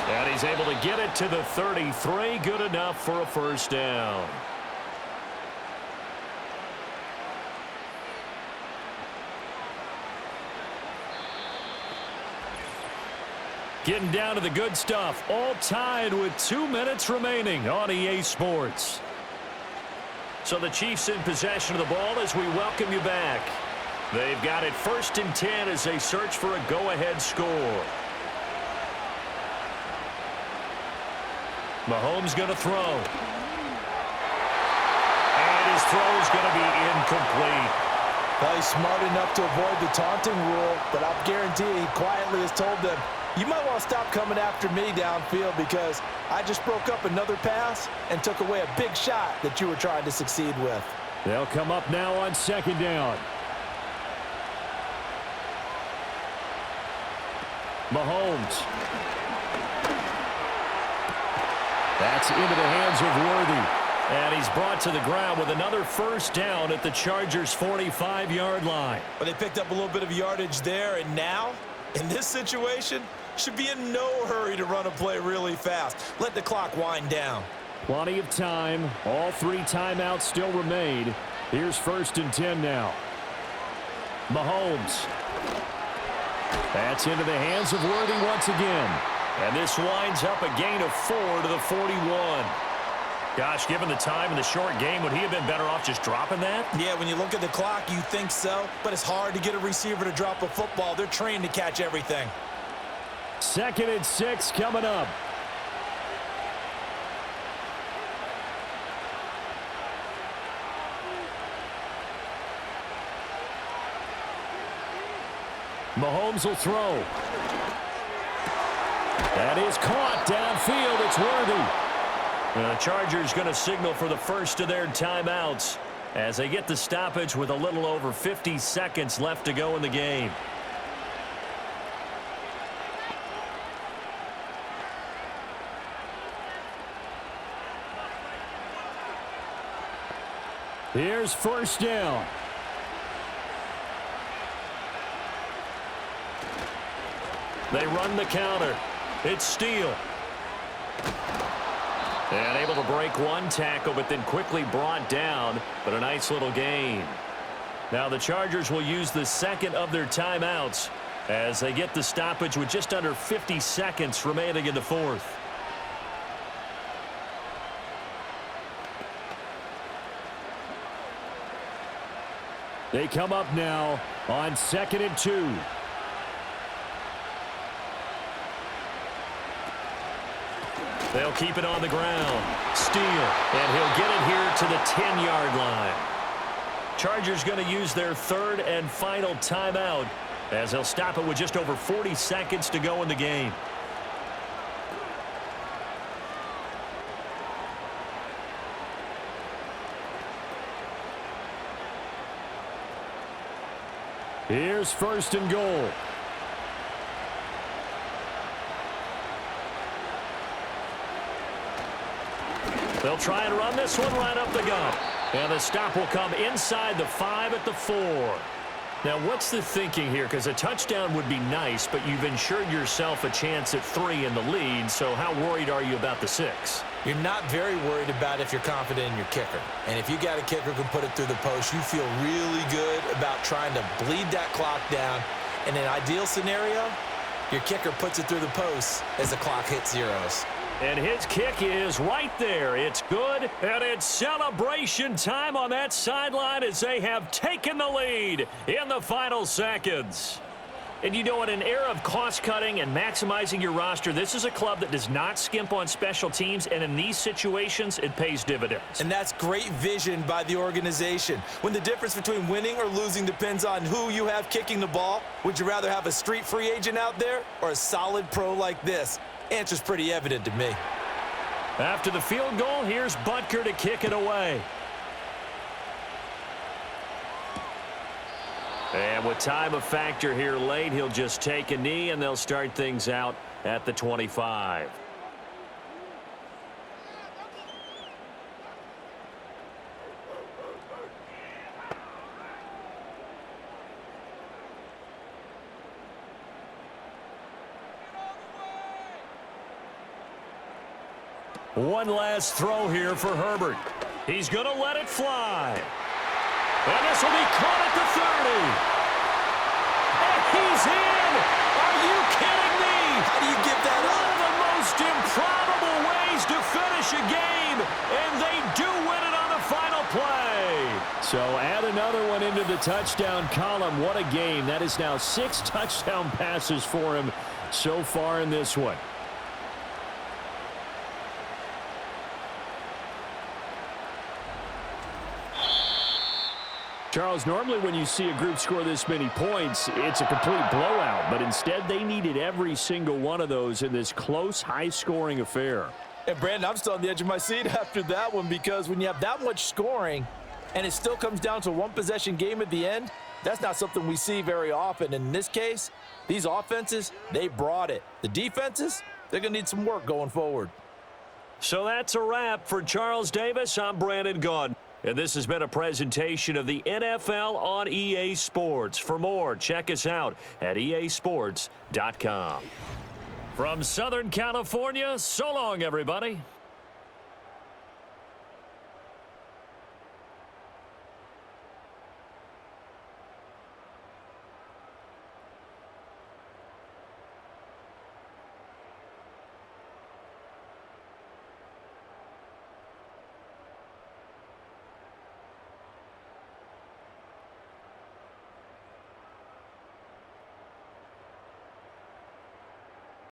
And he's able to get it to the 33. Good enough for a first down. Getting down to the good stuff. All tied with 2 minutes remaining on EA Sports. So the Chiefs in possession of the ball as we welcome you back. They've got it 1st and 10 as they search for a go-ahead score. Mahomes going to throw. And his throw is going to be incomplete. Well, he's smart enough to avoid the taunting rule, but I'll guarantee he quietly has told them, you might want to stop coming after me downfield because I just broke up another pass and took away a big shot that you were trying to succeed with. They'll come up now on 2nd down. Mahomes. That's into the hands of Worthy. And he's brought to the ground with another first down at the Chargers' 45-yard line. But they picked up a little bit of yardage there, and now, in this situation, should be in no hurry to run a play really fast. Let the clock wind down. Plenty of time. All 3 timeouts still remain. Here's 1st and 10 now. Mahomes. That's into the hands of Worthy once again. And this winds up a gain of 4 to the 41. Gosh, given the time in the short game, would he have been better off just dropping that? Yeah, when you look at the clock, you think so. But it's hard to get a receiver to drop a football. They're trained to catch everything. 2nd and 6 coming up. Mahomes will throw. That is caught downfield. It's Worthy. The Chargers going to signal for the first of their timeouts as they get the stoppage with a little over 50 seconds left to go in the game. Here's 1st down. They run the counter. It's Steele. And able to break one tackle, but then quickly brought down. But a nice little gain. Now the Chargers will use the 2nd of their timeouts as they get the stoppage with just under 50 seconds remaining in the 4th. They come up now on 2nd and 2. They'll keep it on the ground. Steele, and he'll get it here to the 10-yard line. Chargers going to use their 3rd and final timeout as they'll stop it with just over 40 seconds to go in the game. Here's 1st and goal. They'll try and run this one right up the gut. And the stop will come inside the 5 at the 4. Now, what's the thinking here? Because a touchdown would be nice, but you've ensured yourself a chance at 3 in the lead. So how worried are you about the 6? You're not very worried about if you're confident in your kicker. And if you got a kicker who can put it through the post, you feel really good about trying to bleed that clock down. In an ideal scenario, Your kicker puts it through the post as the clock hits zeros. And his kick is right there. It's good, and it's celebration time on that sideline as they have taken the lead in the final seconds. And you know, in an era of cost-cutting and maximizing your roster, this is a club that does not skimp on special teams, and in these situations, it pays dividends. And that's great vision by the organization. When the difference between winning or losing depends on who you have kicking the ball, would you rather have a street free agent out there or a solid pro like this? Answer's pretty evident to me. After the field goal, here's Butker to kick it away. And with time a factor here late, he'll just take a knee, and they'll start things out at the 25. One last throw here for Herbert. He's going to let it fly. And this will be caught at the 30. And he's in! Are you kidding me? How do you give that up? One of the most improbable ways to finish a game, and they do win it on the final play. So add another one into the touchdown column. What a game. That is now 6 touchdown passes for him so far in this one. Charles, normally when you see a group score this many points, it's a complete blowout. But instead, they needed every single one of those in this close, high-scoring affair. And, Brandon, I'm still on the edge of my seat after that one, because when you have that much scoring and it still comes down to a one-possession game at the end, that's not something we see very often. And in this case, these offenses, they brought it. The defenses, they're going to need some work going forward. So that's a wrap for Charles Davis. I'm Brandon Gaudin. And this has been a presentation of the NFL on EA Sports. For more, check us out at easports.com. From Southern California, so long, everybody.